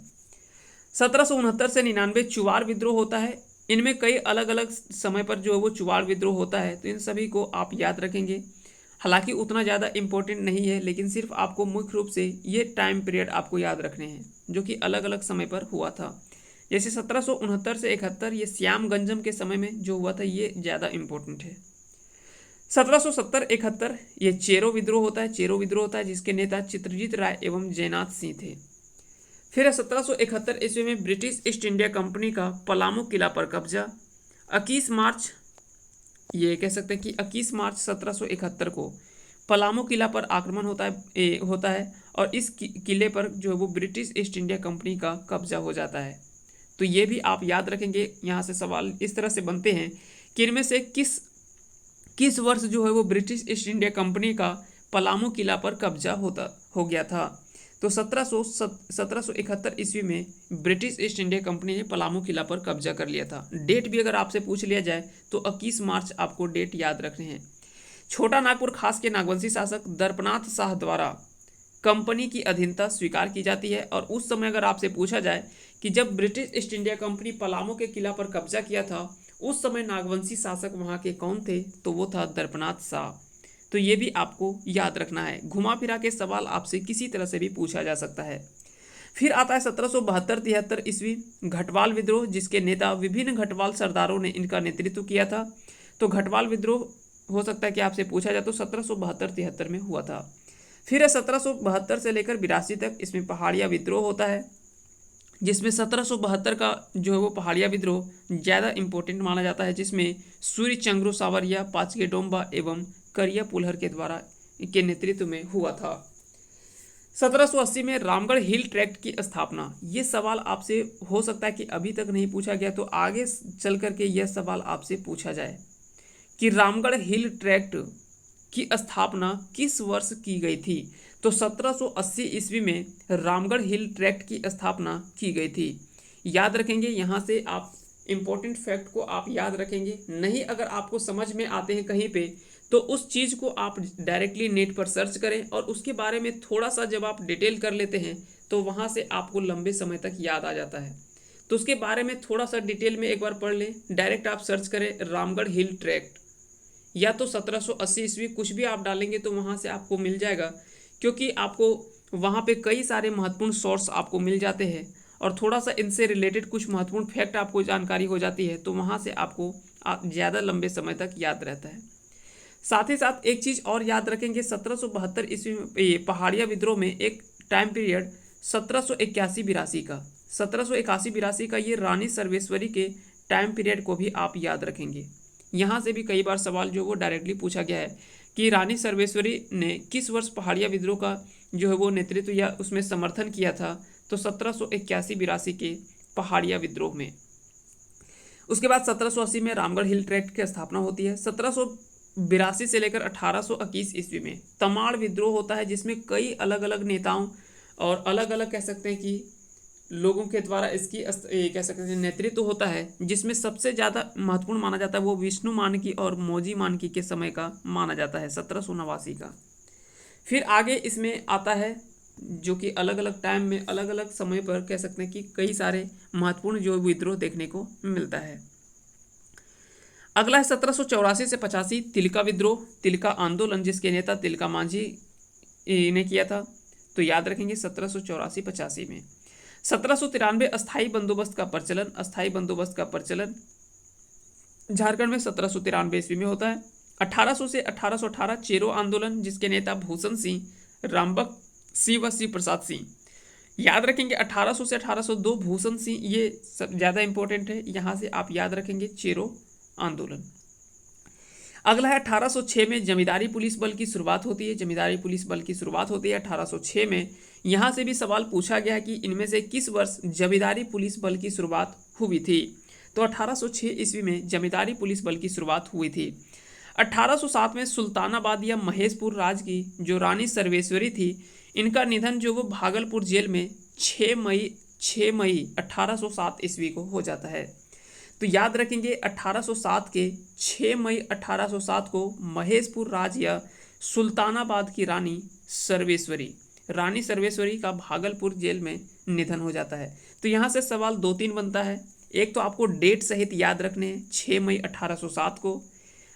1769 से 99 चुवाड़ विद्रोह होता है। इनमें कई अलग अलग समय पर जो है वो चुवाड़ विद्रोह होता है, तो इन सभी को आप याद रखेंगे। हालांकि उतना ज़्यादा इम्पोर्टेंट नहीं है, लेकिन सिर्फ आपको मुख्य रूप से ये टाइम पीरियड आपको याद रखने हैं जो कि अलग अलग समय पर हुआ था। जैसे 1769 से 71 ये श्यामगंजम के समय में जो हुआ था, ये ज़्यादा इम्पोर्टेंट है। 1770-71 ये चेरो विद्रोह होता है जिसके नेता चित्रजीत राय एवं जयनाथ सिंह थे। फिर 1771 ईस्वी में ब्रिटिश ईस्ट इंडिया कंपनी का पलामू किला पर कब्जा। 21 मार्च ये कह सकते हैं कि 21 मार्च 1771 को पलामू किला पर आक्रमण होता है और इस किले पर जो है वो ब्रिटिश ईस्ट इंडिया कंपनी का कब्जा हो जाता है। तो ये भी आप याद रखेंगे। यहाँ से सवाल इस तरह से बनते हैं कि इनमें से किस वर्ष जो है वो ब्रिटिश ईस्ट इंडिया कंपनी का पलामू किला पर कब्जा हो गया था। तो 1771 ईस्वी में ब्रिटिश ईस्ट इंडिया कंपनी ने पलामू किला पर कब्जा कर लिया था। डेट भी अगर आपसे पूछ लिया जाए तो 21 मार्च आपको डेट याद रखने हैं। छोटा नागपुर खास के नागवंशी शासक दर्पनाथ शाह द्वारा कंपनी की अधीनता स्वीकार की जाती है। और उस समय अगर आपसे पूछा जाए कि जब British East India company Palamu के किला पर कब्जा किया था उस समय नागवंशी शासक वहाँ के कौन थे, तो वो था दर्पनाथ शाह। तो ये भी आपको याद रखना है। घुमा फिरा के सवाल आपसे किसी तरह से भी पूछा जा सकता है। फिर आता है 1772-73 ईस्वी घटवाल विद्रोह, जिसके नेता विभिन्न घटवाल सरदारों ने इनका नेतृत्व किया था। तो घटवाल विद्रोह हो सकता है कि आपसे पूछा जाए तो 1772-73 में हुआ था। फिर 1772 से लेकर 82 तक इसमें पहाड़िया विद्रोह होता है, जिसमें 1772 का जो है वो पहाड़िया विद्रोह ज़्यादा इम्पोर्टेंट माना जाता है, जिसमें सूर्य चंद्र सावरिया, पाचके डोम्बा एवं करिया पुलहर के द्वारा के नेतृत्व में हुआ था। 1780 में रामगढ़ हिल ट्रैक्ट की स्थापना। ये सवाल आपसे हो सकता है कि अभी तक नहीं पूछा गया, तो आगे चल करके यह सवाल आपसे पूछा जाए कि रामगढ़ हिल ट्रैक्ट की स्थापना किस वर्ष की गई थी। तो 1780 ईस्वी में रामगढ़ हिल ट्रैक्ट की स्थापना की गई थी। याद रखेंगे। यहाँ से आप इम्पोर्टेंट फैक्ट को आप याद रखेंगे। नहीं अगर आपको समझ में आते हैं कहीं पे तो उस चीज़ को आप डायरेक्टली नेट पर सर्च करें और उसके बारे में थोड़ा सा जब आप डिटेल कर लेते हैं तो वहाँ से आपको लंबे समय तक याद आ जाता है। तो उसके बारे में थोड़ा सा डिटेल में एक बार पढ़ लें। डायरेक्ट आप सर्च करें रामगढ़ हिल ट्रैक्ट या तो 1780 ईस्वी, कुछ भी आप डालेंगे तो वहाँ से आपको मिल जाएगा, क्योंकि आपको वहाँ पे कई सारे महत्वपूर्ण सोर्स आपको मिल जाते हैं और थोड़ा सा इनसे रिलेटेड कुछ महत्वपूर्ण फैक्ट आपको जानकारी हो जाती है, तो वहाँ से आपको ज़्यादा लंबे समय तक याद रहता है। साथ ही साथ एक चीज़ और याद रखेंगे, 1772 ईस्वी में पहाड़िया विद्रोह में एक टाइम पीरियड 1781-82 का 1781-82 का ये रानी सर्वेश्वरी के टाइम पीरियड को भी आप याद रखेंगे। यहाँ से भी कई बार सवाल जो वो डायरेक्टली पूछा गया है कि रानी सर्वेश्वरी ने किस वर्ष पहाड़िया विद्रोह का जो है वो नेतृत्व या उसमें समर्थन किया था। तो 1781-82 के पहाड़िया विद्रोह में। उसके बाद 1780 में रामगढ़ हिल ट्रैक्ट की स्थापना होती है। 1782 से लेकर 1821 ईस्वी में तमाड़ विद्रोह होता है, जिसमें कई अलग अलग नेताओं और अलग अलग कह सकते हैं कि लोगों के द्वारा इसकी कह सकते हैं नेतृत्व होता है, जिसमें सबसे ज़्यादा महत्वपूर्ण माना जाता है वो विष्णु मानकी और मौजी मानकी के समय का माना जाता है, 1789 का। फिर आगे इसमें आता है जो कि अलग अलग टाइम में अलग अलग समय पर कह सकते हैं कि कई सारे महत्वपूर्ण जो विद्रोह देखने को मिलता है। अगला है 1784 से 85 तिलका विद्रोह, तिलका आंदोलन, जिसके नेता तिलका मांझी ने किया था। तो याद रखेंगे 1784-85 में। 1793 अस्थाई बंदोबस्त का प्रचलन, अस्थाई बंदोबस्त का प्रचलन झारखंड में 1793 ईस्वी में होता है। 1800 से 1818 चेरो आंदोलन, जिसके नेता भूषण सिंह, रामबक सिंह व शिव प्रसाद सिंह। याद रखेंगे 1800 से 1802 भूषण सिंह, ये सब ज़्यादा इंपॉर्टेंट है, यहाँ से आप याद रखेंगे चेरो आंदोलन। अगला है 1806 में जमींदारी पुलिस बल की शुरुआत होती है, जमींदारी पुलिस बल की शुरुआत होती है 1806 में। यहाँ से भी सवाल पूछा गया कि इनमें से किस वर्ष जमींदारी पुलिस बल की शुरुआत हुई थी। तो 1806 ईस्वी में जमींदारी पुलिस बल की शुरुआत हुई थी। 1807 में सुल्तानाबाद या महेशपुर राज की जो रानी सर्वेश्वरी थी, इनका निधन जो वो भागलपुर जेल में 6 मई 1807 ईस्वी को हो जाता है। तो याद रखेंगे 1807 के 6 मई 1807 को महेशपुर राज या सुल्तानाबाद की रानी सर्वेश्वरी का भागलपुर जेल में निधन हो जाता है। तो यहाँ से सवाल 2-3 बनता है। एक तो आपको डेट सहित याद रखने हैं, 6 मई 1807 को,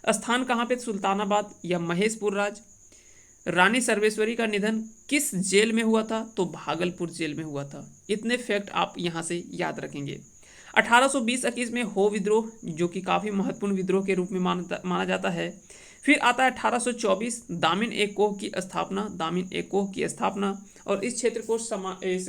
स्थान कहाँ पे, सुल्तानाबाद या महेशपुर राज। रानी सर्वेश्वरी का निधन किस जेल में हुआ था, तो भागलपुर जेल में हुआ था। इतने फैक्ट आप यहाँ से याद रखेंगे। 1820-21 में हो विद्रोह, जो कि काफ़ी महत्वपूर्ण विद्रोह के रूप में माना जाता है। फिर आता है 1824 दामिन ए कोह की स्थापना, दामिन ए कोह की स्थापना, और इस क्षेत्र को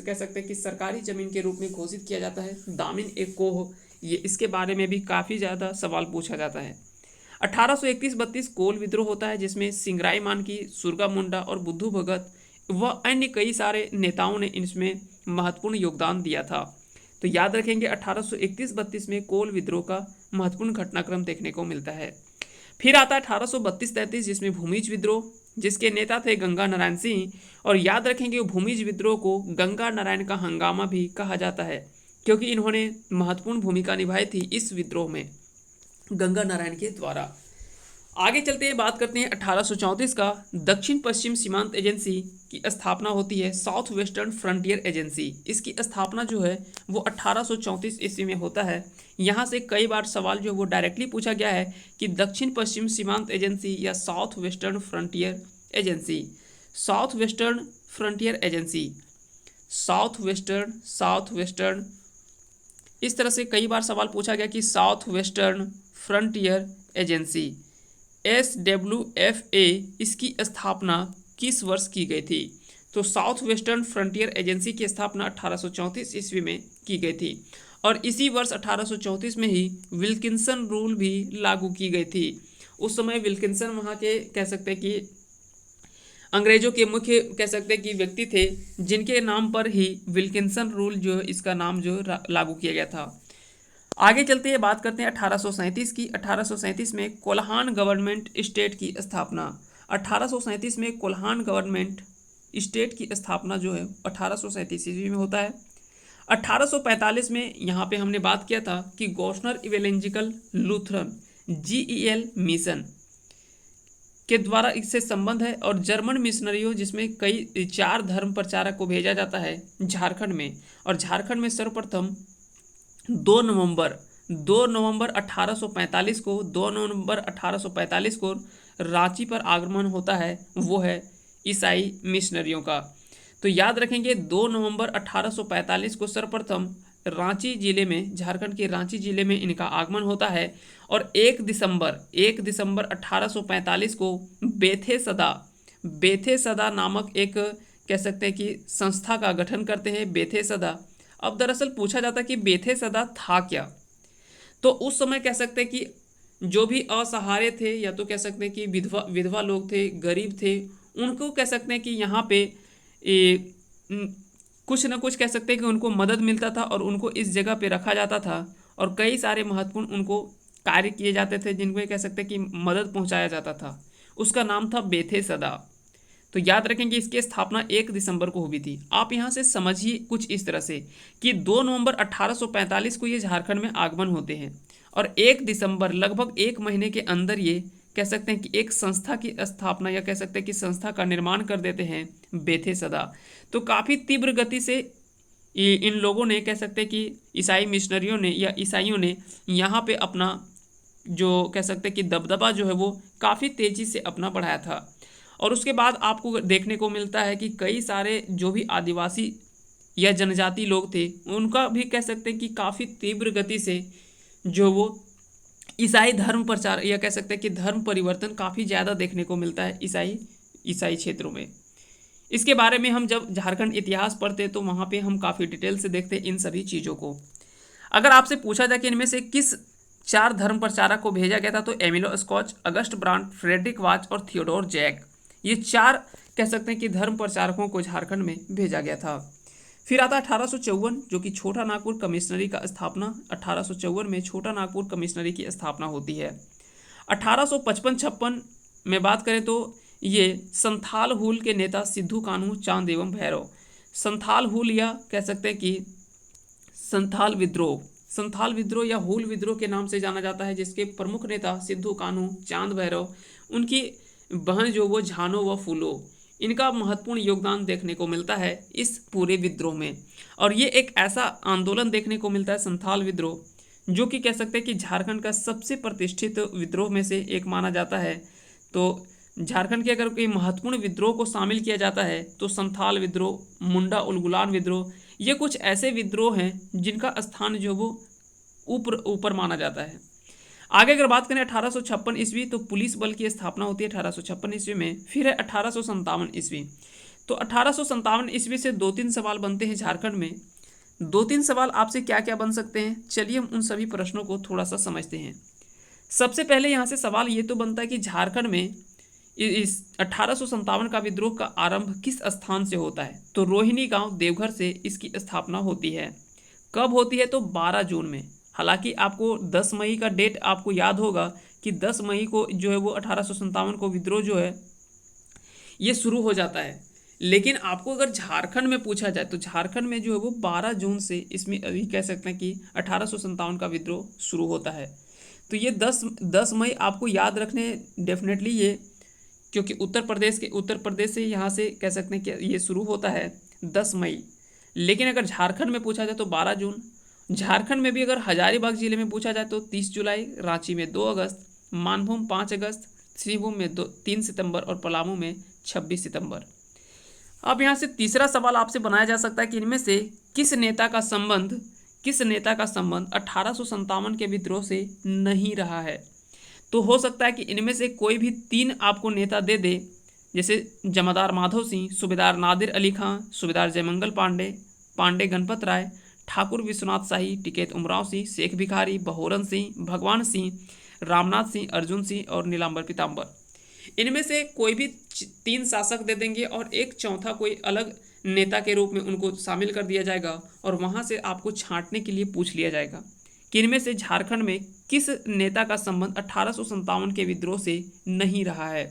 कह सकते हैं कि सरकारी जमीन के रूप में घोषित किया जाता है, दामिन ए कोह। ये इसके बारे में भी काफ़ी ज़्यादा सवाल पूछा जाता है। 1831-32 कोल विद्रोह होता है, जिसमें सिंगराई मानकी, सुरगा मुंडा और बुद्धू भगत व अन्य कई सारे नेताओं ने इसमें महत्वपूर्ण योगदान दिया था। तो याद रखेंगे 1831-32 में कोल विद्रोह का महत्वपूर्ण घटनाक्रम देखने को मिलता है। फिर आता है 1832-33, जिसमें भूमिज विद्रोह, जिसके नेता थे गंगा नारायण सिंह। और याद रखेंगे भूमिज विद्रोह को गंगा नारायण का हंगामा भी कहा जाता है, क्योंकि इन्होंने महत्वपूर्ण भूमिका निभाई थी इस विद्रोह में गंगा नारायण के द्वारा। आगे चलते हैं, बात करते हैं 1834 का दक्षिण पश्चिम सीमांत एजेंसी की स्थापना होती है, साउथ वेस्टर्न फ्रंटियर एजेंसी। इसकी स्थापना जो है वो 1834 ईस्वी में होता है। यहाँ से कई बार सवाल जो है वो डायरेक्टली पूछा गया है कि दक्षिण पश्चिम सीमांत एजेंसी या south western frontier agency, south western frontier agency, south western, इस तरह से कई बार सवाल पूछा गया कि south western frontier agency SWFA, इसकी स्थापना किस वर्ष की गई थी। तो साउथ वेस्टर्न फ्रंटियर एजेंसी की स्थापना 1834 ईस्वी में की गई थी, और इसी वर्ष 1834 में ही विल्किंसन रूल भी लागू की गई थी। उस समय विल्किंसन वहाँ के कह सकते हैं कि अंग्रेजों के मुख्य कह सकते हैं कि व्यक्ति थे, जिनके नाम पर ही विल्किंसन रूल जो इसका नाम जो लागू किया गया था। आगे चलते हैं, बात करते हैं 1837 की। 1837 में कोल्हान गवर्नमेंट स्टेट की स्थापना, 1837 में कोल्हान गवर्नमेंट स्टेट की स्थापना जो है 1837 ईस्वी में होता है। 1845 में यहाँ पे हमने बात किया था कि गॉर्डनर इवेंजेलिकल लूथरन GEL मिशन के द्वारा इससे संबंध है, और जर्मन मिशनरियों जिसमें कई 4 धर्म प्रचारक को भेजा जाता है झारखंड में, और झारखंड में सर्वप्रथम 2 नवंबर 1845 को रांची पर आगमन होता है, वो है ईसाई मिशनरियों का। तो याद रखेंगे 2 नवंबर 1845 को सर्वप्रथम रांची जिले में, झारखंड के रांची जिले में इनका आगमन होता है, और 1 दिसंबर 1845 को बेथे सदा नामक एक कह सकते हैं कि संस्था का गठन करते हैं, बेथे सदा। अब दरअसल पूछा जाता है कि बेथे सदा था क्या। तो उस समय कह सकते हैं कि जो भी असहारे थे, या तो कह सकते हैं कि विधवा लोग थे, गरीब थे, उनको कह सकते हैं कि यहाँ पे कुछ न कुछ कह सकते हैं कि उनको मदद मिलता था, और उनको इस जगह पे रखा जाता था, और कई सारे महत्वपूर्ण उनको कार्य किए जाते थे जिनमें कह सकते हैं कि मदद पहुँचाया जाता था। उसका नाम था बेथे सदा। तो याद रखेंगे इसकी स्थापना 1 दिसंबर को हुई थी। आप यहाँ से समझिए कुछ इस तरह से कि 2 नवंबर 1845 को ये झारखंड में आगमन होते हैं और 1 दिसंबर लगभग 1 महीने के अंदर ये कह सकते हैं कि एक संस्था की स्थापना या कह सकते हैं कि संस्था का निर्माण कर देते हैं बेथे सदा। तो काफ़ी तीव्र गति से इन लोगों ने कह सकते हैं कि ईसाई मिशनरियों ने या ईसाइयों ने यहाँ पे अपना जो कह सकते हैं कि दबदबा जो है वो काफ़ी तेज़ी से अपना बढ़ाया था। और उसके बाद आपको देखने को मिलता है कि कई सारे जो भी आदिवासी या जनजाति लोग थे उनका भी कह सकते हैं कि काफ़ी तीव्र गति से जो वो ईसाई धर्म प्रचार या कह सकते हैं कि धर्म परिवर्तन काफ़ी ज़्यादा देखने को मिलता है ईसाई क्षेत्रों में। इसके बारे में हम जब झारखंड इतिहास पढ़ते हैं तो वहाँ पे हम काफ़ी डिटेल से देखते हैं इन सभी चीज़ों को। अगर आपसे पूछा जाए कि इनमें से किस 4 धर्म प्रचारक को भेजा गया था तो Emilo Scotch, August Brand, Frederick Wach और थियोडोर जैक, ये 4 कह सकते हैं कि धर्म प्रचारकों को झारखंड में भेजा गया था। फिर आता है 1854 जो कि छोटा नागपुर कमिश्नरी का स्थापना। 1854 में छोटा नागपुर कमिश्नरी की स्थापना होती है। 1855-56 में बात करें तो ये संथाल हुल के नेता सिद्धू कान्हू चांद एवं भैरव, संथाल हुल या कह सकते हैं कि संथाल विद्रोह या हुल विद्रोह के नाम से जाना जाता है, जिसके प्रमुख नेता सिद्धू कान्हू चांद भैरव, उनकी बहन जो वो झानो व फूलो, इनका महत्वपूर्ण योगदान देखने को मिलता है इस पूरे विद्रोह में। और ये एक ऐसा आंदोलन देखने को मिलता है संथाल विद्रोह जो कि कह सकते हैं कि झारखंड का सबसे प्रतिष्ठित विद्रोह में से एक माना जाता है। तो झारखंड के अगर कोई महत्वपूर्ण विद्रोह को शामिल किया जाता है तो संथाल विद्रोह, मुंडा उलगुलान विद्रोह, ये कुछ ऐसे विद्रोह हैं जिनका स्थान जो वो ऊपर माना जाता है। आगे अगर बात करें 1856 ईस्वी तो पुलिस बल की स्थापना होती है 1856 ईस्वी में। फिर है 1857 ईस्वी। तो 1857 ईस्वी से 2-3 सवाल बनते हैं झारखंड में। 2-3 सवाल आपसे क्या क्या बन सकते हैं, चलिए हम उन सभी प्रश्नों को थोड़ा सा समझते हैं। सबसे पहले यहाँ से सवाल ये तो बनता है कि झारखंड में इस 1857 का विद्रोह का आरंभ किस स्थान से होता है। तो रोहिणी गांव देवघर से इसकी स्थापना होती है। कब होती है तो 12 जून में। हालांकि आपको 10 मई का डेट आपको याद होगा कि 10 मई को जो है वो 1857 को विद्रोह जो है ये शुरू हो जाता है। लेकिन आपको अगर झारखंड में पूछा जाए तो झारखंड में जो है वो 12 जून से इसमें अभी कह सकते हैं कि 1857 का विद्रोह शुरू होता है। तो ये 10 मई आपको याद रखने डेफिनेटली ये, क्योंकि उत्तर प्रदेश से यहाँ से कह सकते हैं कि ये शुरू होता है 10 मई। लेकिन अगर झारखंड में पूछा जाए तो 12 जून। झारखंड में भी अगर हजारीबाग जिले में पूछा जाए तो 30 जुलाई, रांची में 2 अगस्त, मानभूम 5 अगस्त, श्रीभूम में 3 सितंबर और पलामू में 26 सितंबर। अब यहाँ से तीसरा सवाल आपसे बनाया जा सकता है कि इनमें से किस नेता का संबंध 1857 के विद्रोह से नहीं रहा है। तो हो सकता है कि इनमें से कोई भी 3 आपको नेता दे दे, जैसे जमादार माधव सिंह, सूबेदार नादिर अली खां, सूबेदार जयमंगल पांडे गणपत राय, ठाकुर विश्वनाथ शाही, टिकैत उमराव सिंह, शेख भिखारी, बहोरन सिंह, भगवान सिंह, रामनाथ सिंह, अर्जुन सिंह और नीलांबर पीताम्बर। इनमें से कोई भी 3 शासक दे देंगे और एक चौथा कोई अलग नेता के रूप में उनको शामिल कर दिया जाएगा और वहाँ से आपको छांटने के लिए पूछ लिया जाएगा कि इनमें से झारखंड में किस नेता का संबंध 1857 के विद्रोह से नहीं रहा है।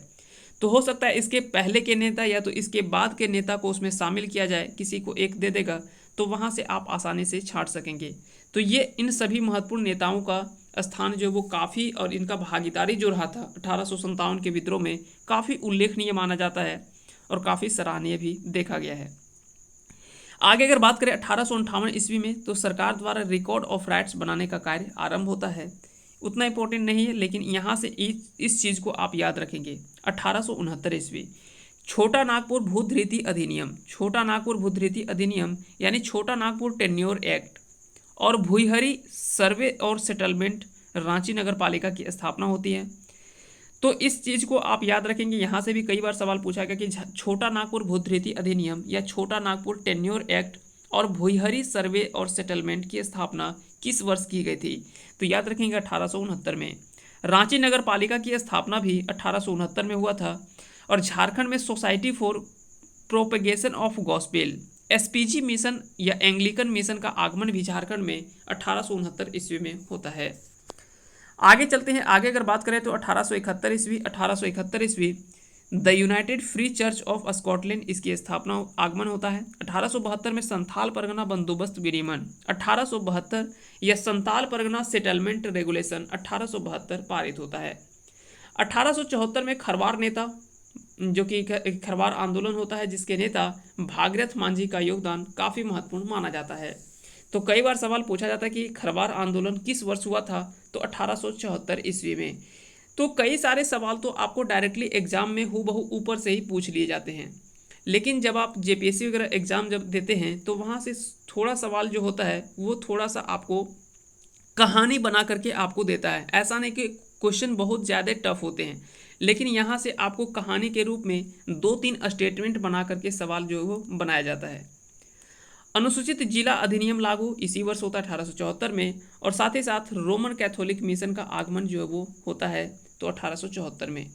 तो हो सकता है इसके पहले के नेता या तो इसके बाद के नेता को उसमें शामिल किया जाए, किसी को एक दे देगा तो वहाँ से आप आसानी से छांट सकेंगे। तो ये इन सभी महत्वपूर्ण नेताओं का स्थान जो वो काफ़ी और इनका भागीदारी जो रहा था 1857 के विद्रोह में काफ़ी उल्लेखनीय माना जाता है और काफ़ी सराहनीय भी देखा गया है। आगे अगर बात करें 1858 ईस्वी में तो सरकार द्वारा रिकॉर्ड ऑफ राइट्स बनाने का कार्य आरंभ होता है। उतना इंपॉर्टेंट नहीं है लेकिन यहाँ से इस चीज़ को आप याद रखेंगे। 1869 ईस्वी छोटा नागपुर भूधृति अधिनियम यानी छोटा नागपुर टेन्योर एक्ट और भुईहरी सर्वे और सेटलमेंट रांची नगर पालिका की स्थापना होती है। तो इस चीज़ को आप याद रखेंगे। यहाँ से भी कई बार सवाल पूछा गया कि छोटा नागपुर भूधृति अधिनियम या छोटा नागपुर टेन्योर एक्ट और भुईहरी सर्वे और सेटलमेंट की स्थापना किस वर्ष की गई थी। तो याद रखेंगे 1869 में। रांची नगर पालिका की स्थापना भी 1869 में हुआ था और झारखंड में society for propagation of gospel SPG mission या एंग्लिकन मिशन का आगमन भी झारखंड में 1869 ईस्वी में होता है। आगे चलते हैं। आगे अगर बात करें तो 1871 ईस्वी the United free church of Scotland, इसकी स्थापना आगमन होता है। 1872 में संथाल परगना बंदोबस्त विनियमन 1872 या संथाल परगना सेटलमेंट रेगुलेशन 1872 पारित होता है। 1874 में खरवार नेता, जो कि खरवार आंदोलन होता है, जिसके नेता भागीरथ मांझी का योगदान काफ़ी महत्वपूर्ण माना जाता है। तो कई बार सवाल पूछा जाता है कि खरवार आंदोलन किस वर्ष हुआ था, तो 1874 ईस्वी में। तो कई सारे सवाल तो आपको डायरेक्टली एग्जाम में हूबहू ऊपर से ही पूछ लिए जाते हैं, लेकिन जब आप जेपीएससी वगैरह एग्जाम जब देते हैं तो वहाँ से थोड़ा सवाल जो होता है वो थोड़ा सा आपको कहानी बना करके आपको देता है। ऐसा नहीं कि क्वेश्चन बहुत ज़्यादा टफ होते हैं, लेकिन यहाँ से आपको कहानी के रूप में 2-3 स्टेटमेंट बना करके सवाल जो है वो बनाया जाता है। अनुसूचित जिला अधिनियम लागू इसी वर्ष होता है 1874 में, और साथ ही साथ रोमन कैथोलिक मिशन का आगमन जो है वो होता है तो 1874 में।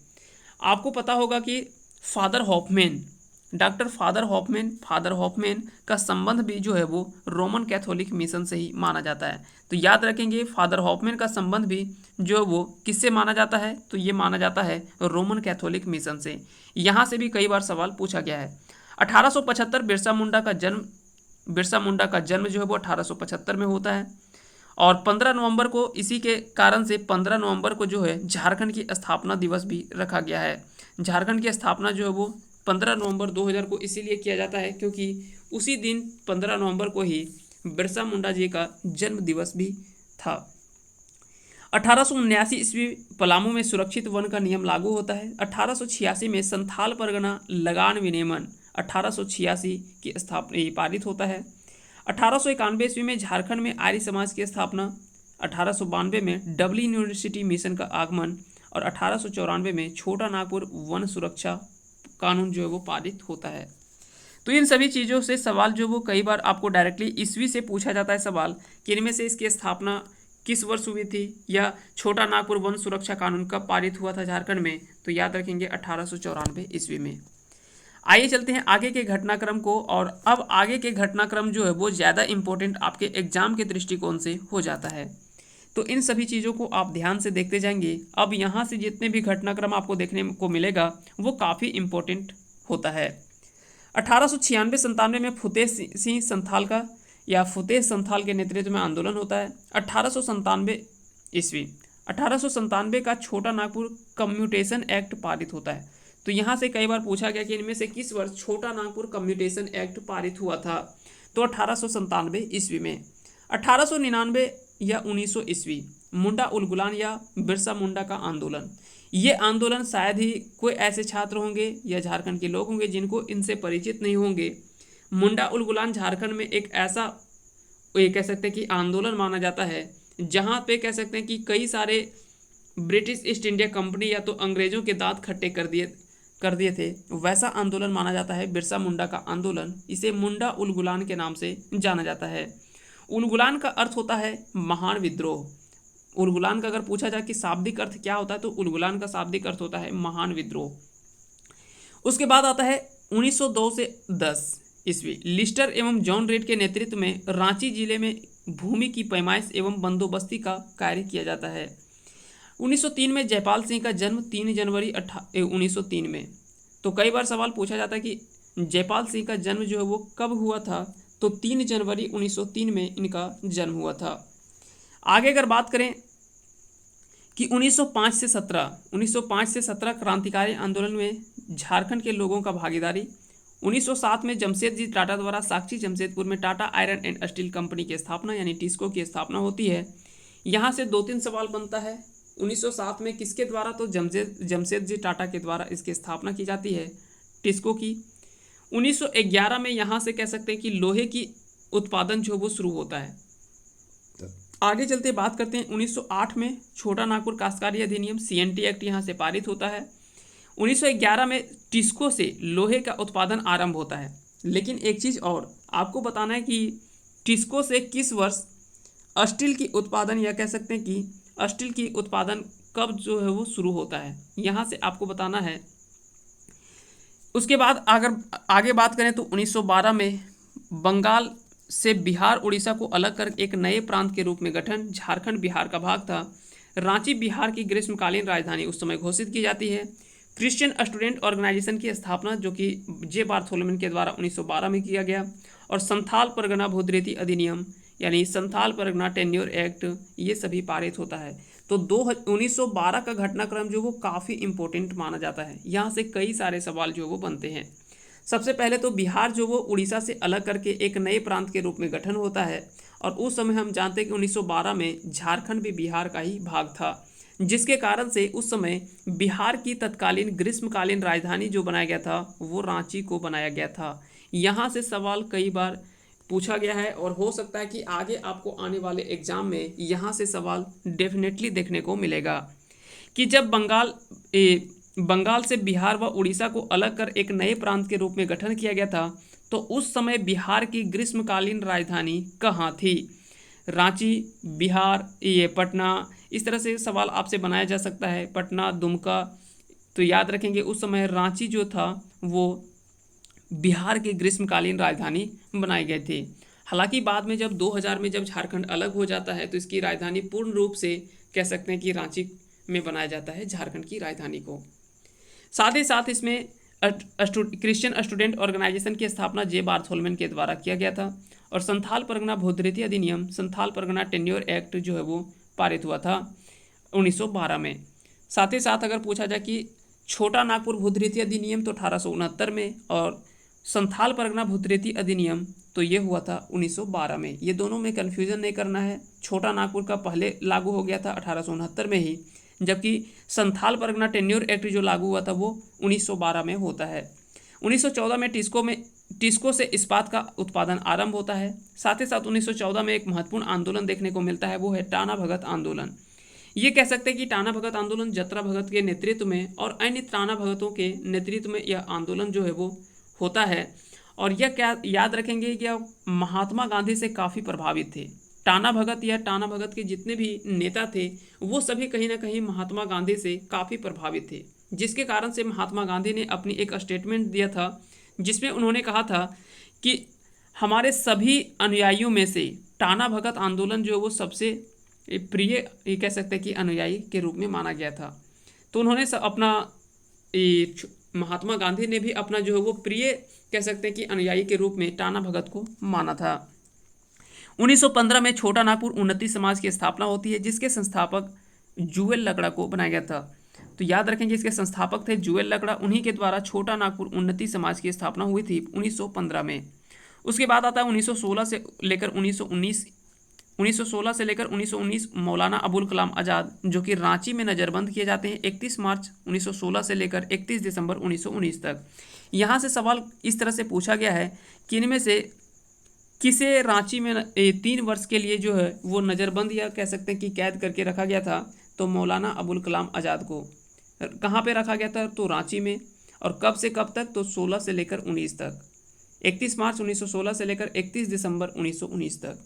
आपको पता होगा कि father Hoffman, doctor father Hoffman का संबंध भी जो है वो रोमन कैथोलिक मिशन से ही माना जाता है। तो याद रखेंगे फादर हॉफमैन का संबंध भी जो है वो किससे माना जाता है, तो ये माना जाता है रोमन कैथोलिक मिशन से। यहाँ से भी कई बार सवाल पूछा गया है। 1875 बिरसा मुंडा का जन्म जो है वो 1875 में होता है, और 15 नवंबर को इसी के कारण से 15 नवंबर को जो है झारखंड की स्थापना दिवस भी रखा गया है। झारखंड की स्थापना जो है वो 15 नवंबर 2000 को इसीलिए किया जाता है क्योंकि उसी दिन 15 नवंबर को ही बिरसा मुंडा जी का जन्म दिवस भी था। 1879 ईस्वी पलामू में सुरक्षित वन का नियम लागू होता है। 1886 में संथाल परगना लगान विनियमन 1886 की स्थापना पारित होता है। 1891 ईस्वी में झारखंड में आर्य समाज की स्थापना, 1892 में डबलिन यूनिवर्सिटी मिशन का आगमन, और 1894 में छोटा नागपुर वन सुरक्षा कानून जो है वो पारित होता है। तो इन सभी चीज़ों से सवाल जो वो कई बार आपको डायरेक्टली ईस्वी से पूछा जाता है सवाल कि इनमें से इसकी स्थापना किस वर्ष हुई थी, या छोटा नागपुर वन सुरक्षा कानून कब पारित हुआ था झारखंड में, तो याद रखेंगे 1894 ईस्वी में। आइए चलते हैं आगे के घटनाक्रम को, और अब आगे के घटनाक्रम जो है वो ज़्यादा इम्पोर्टेंट आपके एग्जाम के दृष्टिकोण से हो जाता है। तो इन सभी चीज़ों को आप ध्यान से देखते जाएंगे। अब यहाँ से जितने भी घटनाक्रम आपको देखने को मिलेगा वो काफ़ी इम्पोर्टेंट होता है। 1896-97 में फतेह सिंह संथाल का या फतेह संथाल के नेतृत्व में आंदोलन होता है। 1897 का छोटा नागपुर कम्यूटेशन एक्ट पारित होता है। तो यहाँ से कई बार पूछा गया कि इनमें से किस वर्ष छोटा नागपुर कम्यूटेशन एक्ट पारित हुआ था, तो 1897 ईस्वी में। 1899 या 1900 ईस्वी मुंडा उलगुलान या बिरसा मुंडा का आंदोलन। ये आंदोलन शायद ही कोई ऐसे छात्र होंगे या झारखंड के लोग होंगे जिनको इनसे परिचित नहीं होंगे। मुंडा उलगुलान झारखंड में एक ऐसा ये कह सकते हैं कि आंदोलन माना जाता है जहाँ पे कह सकते हैं कि कई सारे ब्रिटिश ईस्ट इंडिया कंपनी या तो अंग्रेजों के दांत खट्टे कर दिए थे, वैसा आंदोलन माना जाता है बिरसा मुंडा का आंदोलन। इसे मुंडा उलगुलान के नाम से जाना जाता है। उलगुलान का अर्थ होता है महान विद्रोह। उलगुलान का अगर पूछा जाए कि शाब्दिक अर्थ क्या होता है, तो उलगुलान का शाब्दिक अर्थ होता है महान विद्रोह। उसके बाद आता है 1902 से 10 ईस्वी लिस्टर एवं जॉन रेड के नेतृत्व में रांची जिले में भूमि की पैमाइश एवं बंदोबस्ती का कार्य किया जाता है। 1903 में जयपाल सिंह का जन्म 3 जनवरी 1903 में। तो कई बार सवाल पूछा जाता है कि जयपाल सिंह का जन्म जो है वो कब हुआ था, तो 3 जनवरी 1903 में इनका जन्म हुआ था। आगे अगर बात करें कि 1905 से 17 क्रांतिकारी आंदोलन में झारखंड के लोगों का भागीदारी। 1907 में जमशेदजी टाटा द्वारा साक्षी जमशेदपुर में Tata iron and steel company की स्थापना यानी टिस्को की स्थापना होती है। यहाँ से 2-3 सवाल बनता है। 1907 में किसके द्वारा, तो जमशेदजी टाटा के द्वारा इसकी स्थापना की जाती है टिस्को की। 1911 में यहाँ से कह सकते हैं कि लोहे की उत्पादन जो वो शुरू होता है। आगे चलते बात करते हैं 1908 में छोटा नागपुर काश्तकारी अधिनियम CNT एक्ट यहाँ से पारित होता है। 1911 में टिस्को से लोहे का उत्पादन आरंभ होता है। लेकिन एक चीज़ और आपको बताना है कि टिस्को से किस वर्ष स्टील की उत्पादन या कह सकते हैं कि स्टील की उत्पादन कब जो है वो शुरू होता है, यहाँ से आपको बताना है। उसके बाद अगर आगे बात करें तो 1912 में बंगाल से बिहार उड़ीसा को अलग कर एक नए प्रांत के रूप में गठन, झारखंड बिहार का भाग था। रांची बिहार की ग्रीष्मकालीन राजधानी उस समय घोषित की जाती है। क्रिश्चियन स्टूडेंट ऑर्गेनाइजेशन की स्थापना जो कि जे बार्थोलोमेन के द्वारा 1912 में किया गया, और संथाल परगना भूतरेती अधिनियम यानी संथाल परगना टेन्योर एक्ट, ये सभी पारित होता है। तो 1912 का घटनाक्रम जो वो काफ़ी इम्पोर्टेंट माना जाता है। यहाँ से कई सारे सवाल जो वो बनते हैं। सबसे पहले तो बिहार जो वो उड़ीसा से अलग करके एक नए प्रांत के रूप में गठन होता है, और उस समय हम जानते हैं कि 1912 में झारखंड भी बिहार का ही भाग था, जिसके कारण से उस समय बिहार की तत्कालीन ग्रीष्मकालीन राजधानी जो बनाया गया था वो रांची को बनाया गया था। यहाँ से सवाल कई बार पूछा गया है, और हो सकता है कि आगे आपको आने वाले एग्जाम में यहाँ से सवाल डेफिनेटली देखने को मिलेगा कि जब बंगाल से बिहार व उड़ीसा को अलग कर एक नए प्रांत के रूप में गठन किया गया था, तो उस समय बिहार की ग्रीष्मकालीन राजधानी कहाँ थी? रांची, बिहार, ये पटना, इस तरह से सवाल आपसे बनाया जा सकता है। पटना, दुमका, तो याद रखेंगे उस समय रांची जो था वो बिहार की ग्रीष्मकालीन राजधानी बनाई गई थी। हालांकि बाद में जब 2000 में जब झारखंड अलग हो जाता है तो इसकी राजधानी पूर्ण रूप से कह सकते हैं कि रांची में बनाया जाता है झारखंड की राजधानी को। साथ ही साथ इसमें क्रिश्चियन स्टूडेंट ऑर्गेनाइजेशन की स्थापना जे बार्थोलोमेन के द्वारा किया गया था, और संथाल परगना भूतरेती अधिनियम, संथाल परगना टेन्योर एक्ट जो है वो पारित हुआ था 1912 में। साथ ही साथ अगर पूछा जाए कि छोटा नागपुर भूतरेती अधिनियम तो 1869 में, और संथाल परगना भूतरेती अधिनियम तो ये हुआ था 1912 में। ये दोनों में कन्फ्यूजन नहीं करना है। छोटा नागपुर का पहले लागू हो गया था 1869 में ही, जबकि संथाल परगना टेन्योर एक्ट जो लागू हुआ था वो 1912 में होता है। 1914 में टिस्को से इस्पात का उत्पादन आरंभ होता है। साथ ही साथ 1914 में एक महत्वपूर्ण आंदोलन देखने को मिलता है, वो है टाना भगत आंदोलन। ये कह सकते हैं कि टाना भगत आंदोलन जतरा भगत के नेतृत्व में और अन्य टाना भगतों के नेतृत्व में यह आंदोलन जो है वो होता है। और यह क्या याद रखेंगे कि यह महात्मा गांधी से काफ़ी प्रभावित थे। टाना भगत या टाना भगत के जितने भी नेता थे वो सभी कहीं ना कहीं महात्मा गांधी से काफ़ी प्रभावित थे, जिसके कारण से महात्मा गांधी ने अपनी एक स्टेटमेंट दिया था जिसमें उन्होंने कहा था कि हमारे सभी अनुयायियों में से टाना भगत आंदोलन जो है वो सबसे प्रिय, ये कह सकते हैं कि अनुयायी के रूप में माना गया था। तो उन्होंने अपना महात्मा गांधी ने भी अपना जो है वो प्रिय, कह सकते हैं कि अनुयायी के रूप में टाना भगत को माना था। 1915 में छोटा नागपुर उन्नति समाज की स्थापना होती है, जिसके संस्थापक जुएल लकड़ा को बनाया गया था। तो याद रखेंगे इसके संस्थापक थे जुएल लकड़ा, उन्हीं के द्वारा छोटा नागपुर उन्नति समाज की स्थापना हुई थी 1915 में। उसके बाद आता है 1916 से लेकर 1919 मौलाना अबुल कलाम आज़ाद, जो कि रांची में नज़रबंद किए जाते हैं 31 मार्च 1916 से लेकर 31 दिसंबर 1919 तक। यहाँ से सवाल इस तरह से पूछा गया है कि इनमें से किसे रांची में 3 वर्ष के लिए जो है वो नज़रबंद या कह सकते हैं कि कैद करके रखा गया था? तो मौलाना अबुल कलाम आज़ाद को कहाँ पे रखा गया था? तो रांची में। और कब से कब तक? तो 16 से लेकर 19 तक, 31 मार्च 1916 से लेकर 31 दिसंबर 1919 तक।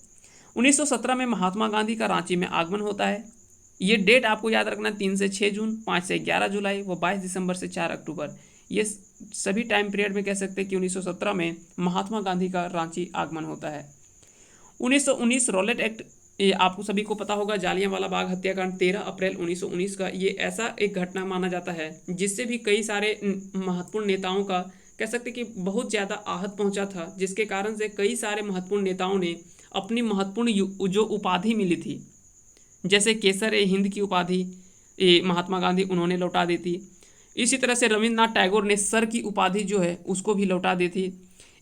1917 में महात्मा गांधी का रांची में आगमन होता है। ये डेट आपको याद रखना, 3 से 6 जून, 5 से 11 जुलाई, व 22 दिसंबर से 4 अक्टूबर। ये सभी टाइम पीरियड में कह सकते हैं कि 1917 में महात्मा गांधी का रांची आगमन होता है। 1919 रॉलेट एक्ट, ये आपको सभी को पता होगा, जालियांवाला बाग हत्याकांड 13 अप्रैल 1919 का। ये ऐसा एक घटना माना जाता है जिससे भी कई सारे महत्वपूर्ण नेताओं का कह सकते कि बहुत ज़्यादा आहत पहुंचा था, जिसके कारण से कई सारे महत्वपूर्ण नेताओं ने अपनी महत्वपूर्ण जो उपाधि मिली थी, जैसे केसर ए हिंद की उपाधि महात्मा गांधी उन्होंने लौटा दी थी। इसी तरह से रविंद्रनाथ टैगोर ने सर की उपाधि जो है उसको भी लौटा दी थी।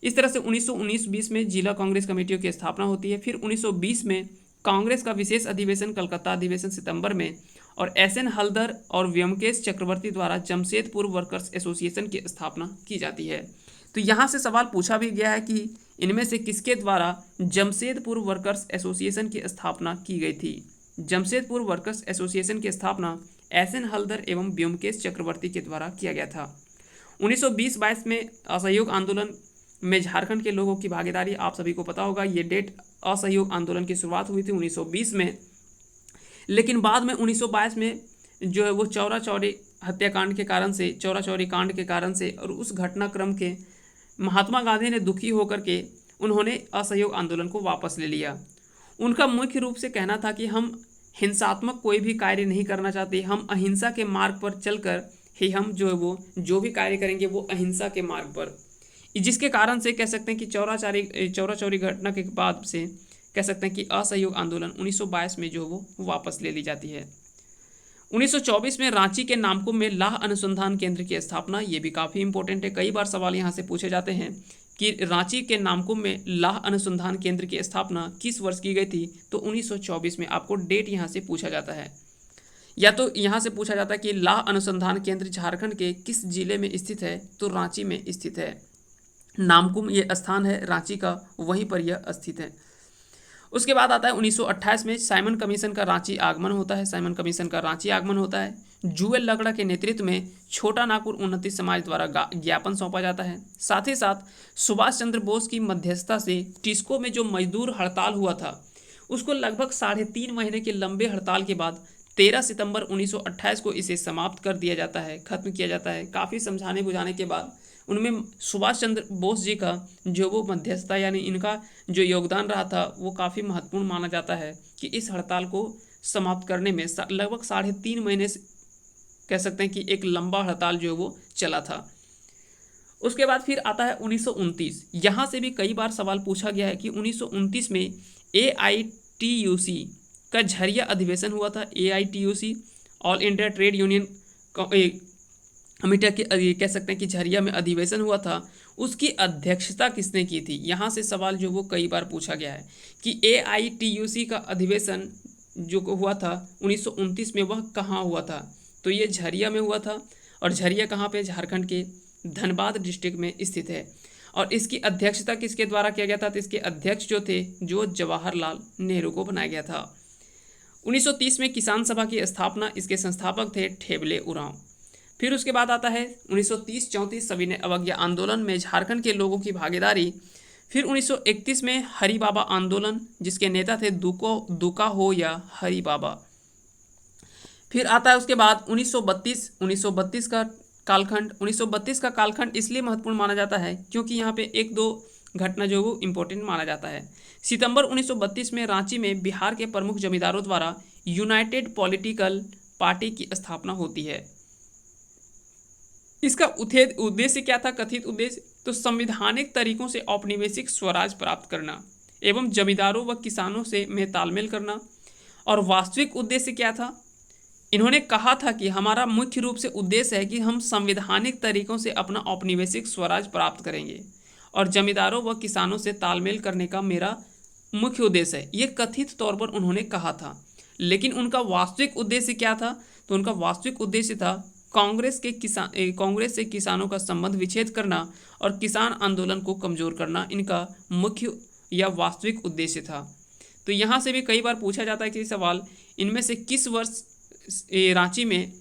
इस तरह से 1919-20 में जिला कांग्रेस कमेटियों की स्थापना होती है। फिर 1920 में कांग्रेस का विशेष अधिवेशन, कलकत्ता अधिवेशन सितंबर में, और एस.एन. हलदर और व्योमकेश चक्रवर्ती द्वारा जमशेदपुर वर्कर्स एसोसिएशन की स्थापना की जाती है। तो यहाँ से सवाल पूछा भी गया है कि इनमें से किसके द्वारा जमशेदपुर वर्कर्स एसोसिएशन की स्थापना की गई थी? जमशेदपुर वर्कर्स एसोसिएशन की स्थापना एस.एन. हलदर एवं व्योमकेश चक्रवर्ती के द्वारा किया गया था। 1920-22 में असहयोग आंदोलन में झारखंड के लोगों की भागीदारी, आप सभी को पता होगा। ये डेट असहयोग आंदोलन की शुरुआत हुई थी 1920 में, लेकिन बाद में 1922 में जो है वो चौरा चौरी हत्याकांड के कारण से, चौरा चौरी कांड के कारण से और उस घटनाक्रम के महात्मा गांधी ने दुखी होकर के उन्होंने असहयोग आंदोलन को वापस ले लिया। उनका मुख्य रूप से कहना था कि हम हिंसात्मक कोई भी कार्य नहीं करना चाहते, हम अहिंसा के मार्ग पर चलकर ही हम जो है वो जो भी कार्य करेंगे वो अहिंसा के मार्ग पर, जिसके कारण से कह सकते हैं कि चौरा चौरी घटना के बाद से कह सकते हैं कि असहयोग आंदोलन 1922 में जो वो वापस ले ली जाती है। 1924 में रांची के नामकुम में लाह अनुसंधान केंद्र की स्थापना, ये भी काफ़ी इंपॉर्टेंट है, कई बार सवाल यहाँ से पूछे जाते हैं कि रांची के नामकुम में लाह अनुसंधान केंद्र की स्थापना किस वर्ष की गई थी, तो 1924 में आपको डेट यहाँ से पूछा जाता है। या तो यहाँ से पूछा जाता है कि लाह अनुसंधान केंद्र झारखंड के किस जिले में स्थित है, तो रांची में स्थित है। नामकुम ये स्थान है रांची का, वहीं पर यह स्थित है। उसके बाद आता है 1928 में साइमन कमीशन का रांची आगमन होता है। साइमन कमीशन का रांची आगमन होता है। जुएल लगड़ा के नेतृत्व में छोटा नागपुर उन्नति समाज द्वारा ज्ञापन सौंपा जाता है। साथ ही साथ सुभाष चंद्र बोस की मध्यस्थता से टिस्को में जो मजदूर हड़ताल हुआ था उसको लगभग 3.5 महीने के लंबे हड़ताल के बाद 13 सितंबर 1928 को इसे समाप्त कर दिया जाता है, खत्म किया जाता है। काफ़ी समझाने बुझाने के बाद उनमें सुभाष चंद्र बोस जी का जो वो मध्यस्थता यानी इनका जो योगदान रहा था वो काफ़ी महत्वपूर्ण माना जाता है कि इस हड़ताल को समाप्त करने में लगभग 3.5 महीने से कह सकते हैं कि एक लंबा हड़ताल जो है वो चला था। उसके बाद फिर आता है 1929। यहाँ से भी कई बार सवाल पूछा गया है कि 1929 में AITUC का झरिया अधिवेशन हुआ था। AITUC all India trade union committee के कह सकते हैं कि झरिया में अधिवेशन हुआ था, उसकी अध्यक्षता किसने की थी। यहाँ से सवाल जो वो कई बार पूछा गया है कि AITUC का अधिवेशन जो हुआ था 1929 में वह कहाँ हुआ था, तो ये झरिया में हुआ था। और झरिया कहाँ पे, झारखंड के धनबाद डिस्ट्रिक्ट में स्थित है। और इसकी अध्यक्षता किसके द्वारा किया गया था, तो इसके अध्यक्ष जो थे जो जवाहरलाल नेहरू को बनाया गया था। 1930 में किसान सभा की स्थापना, इसके संस्थापक थे ठेबले उरांव। फिर उसके बाद आता है 1930-34 सविनय अवज्ञा आंदोलन में झारखंड के लोगों की भागीदारी। फिर 1931 में हरि बाबा आंदोलन, जिसके नेता थे दुका हो या हरि बाबा। फिर आता है उसके बाद 1932 का कालखंड। 1932 का कालखंड इसलिए महत्वपूर्ण माना जाता है क्योंकि यहाँ पे 1-2 घटना जो वो इम्पोर्टेंट माना जाता है। सितंबर 1932 में रांची में बिहार के प्रमुख जमींदारों द्वारा यूनाइटेड पॉलिटिकल पार्टी की स्थापना होती है। इसका उद्देश्य क्या था, कथित उद्देश्य, तो संवैधानिक तरीकों से औपनिवेशिक स्वराज प्राप्त करना एवं जमींदारों व किसानों से में तालमेल करना। और वास्तविक उद्देश्य क्या था, इन्होंने कहा था कि हमारा मुख्य रूप से उद्देश्य है कि हम संवैधानिक तरीकों से अपना औपनिवेशिक स्वराज प्राप्त करेंगे और जमींदारों व किसानों से तालमेल करने का मेरा मुख्य उद्देश्य है, ये कथित तौर पर उन्होंने कहा था। लेकिन उनका वास्तविक उद्देश्य क्या था, तो उनका वास्तविक उद्देश्य था कांग्रेस से किसानों का संबंध विच्छेद करना और किसान आंदोलन को कमजोर करना, इनका मुख्य या वास्तविक उद्देश्य था। तो यहाँ से भी कई बार पूछा जाता है कि सवाल, इनमें से किस वर्ष रांची में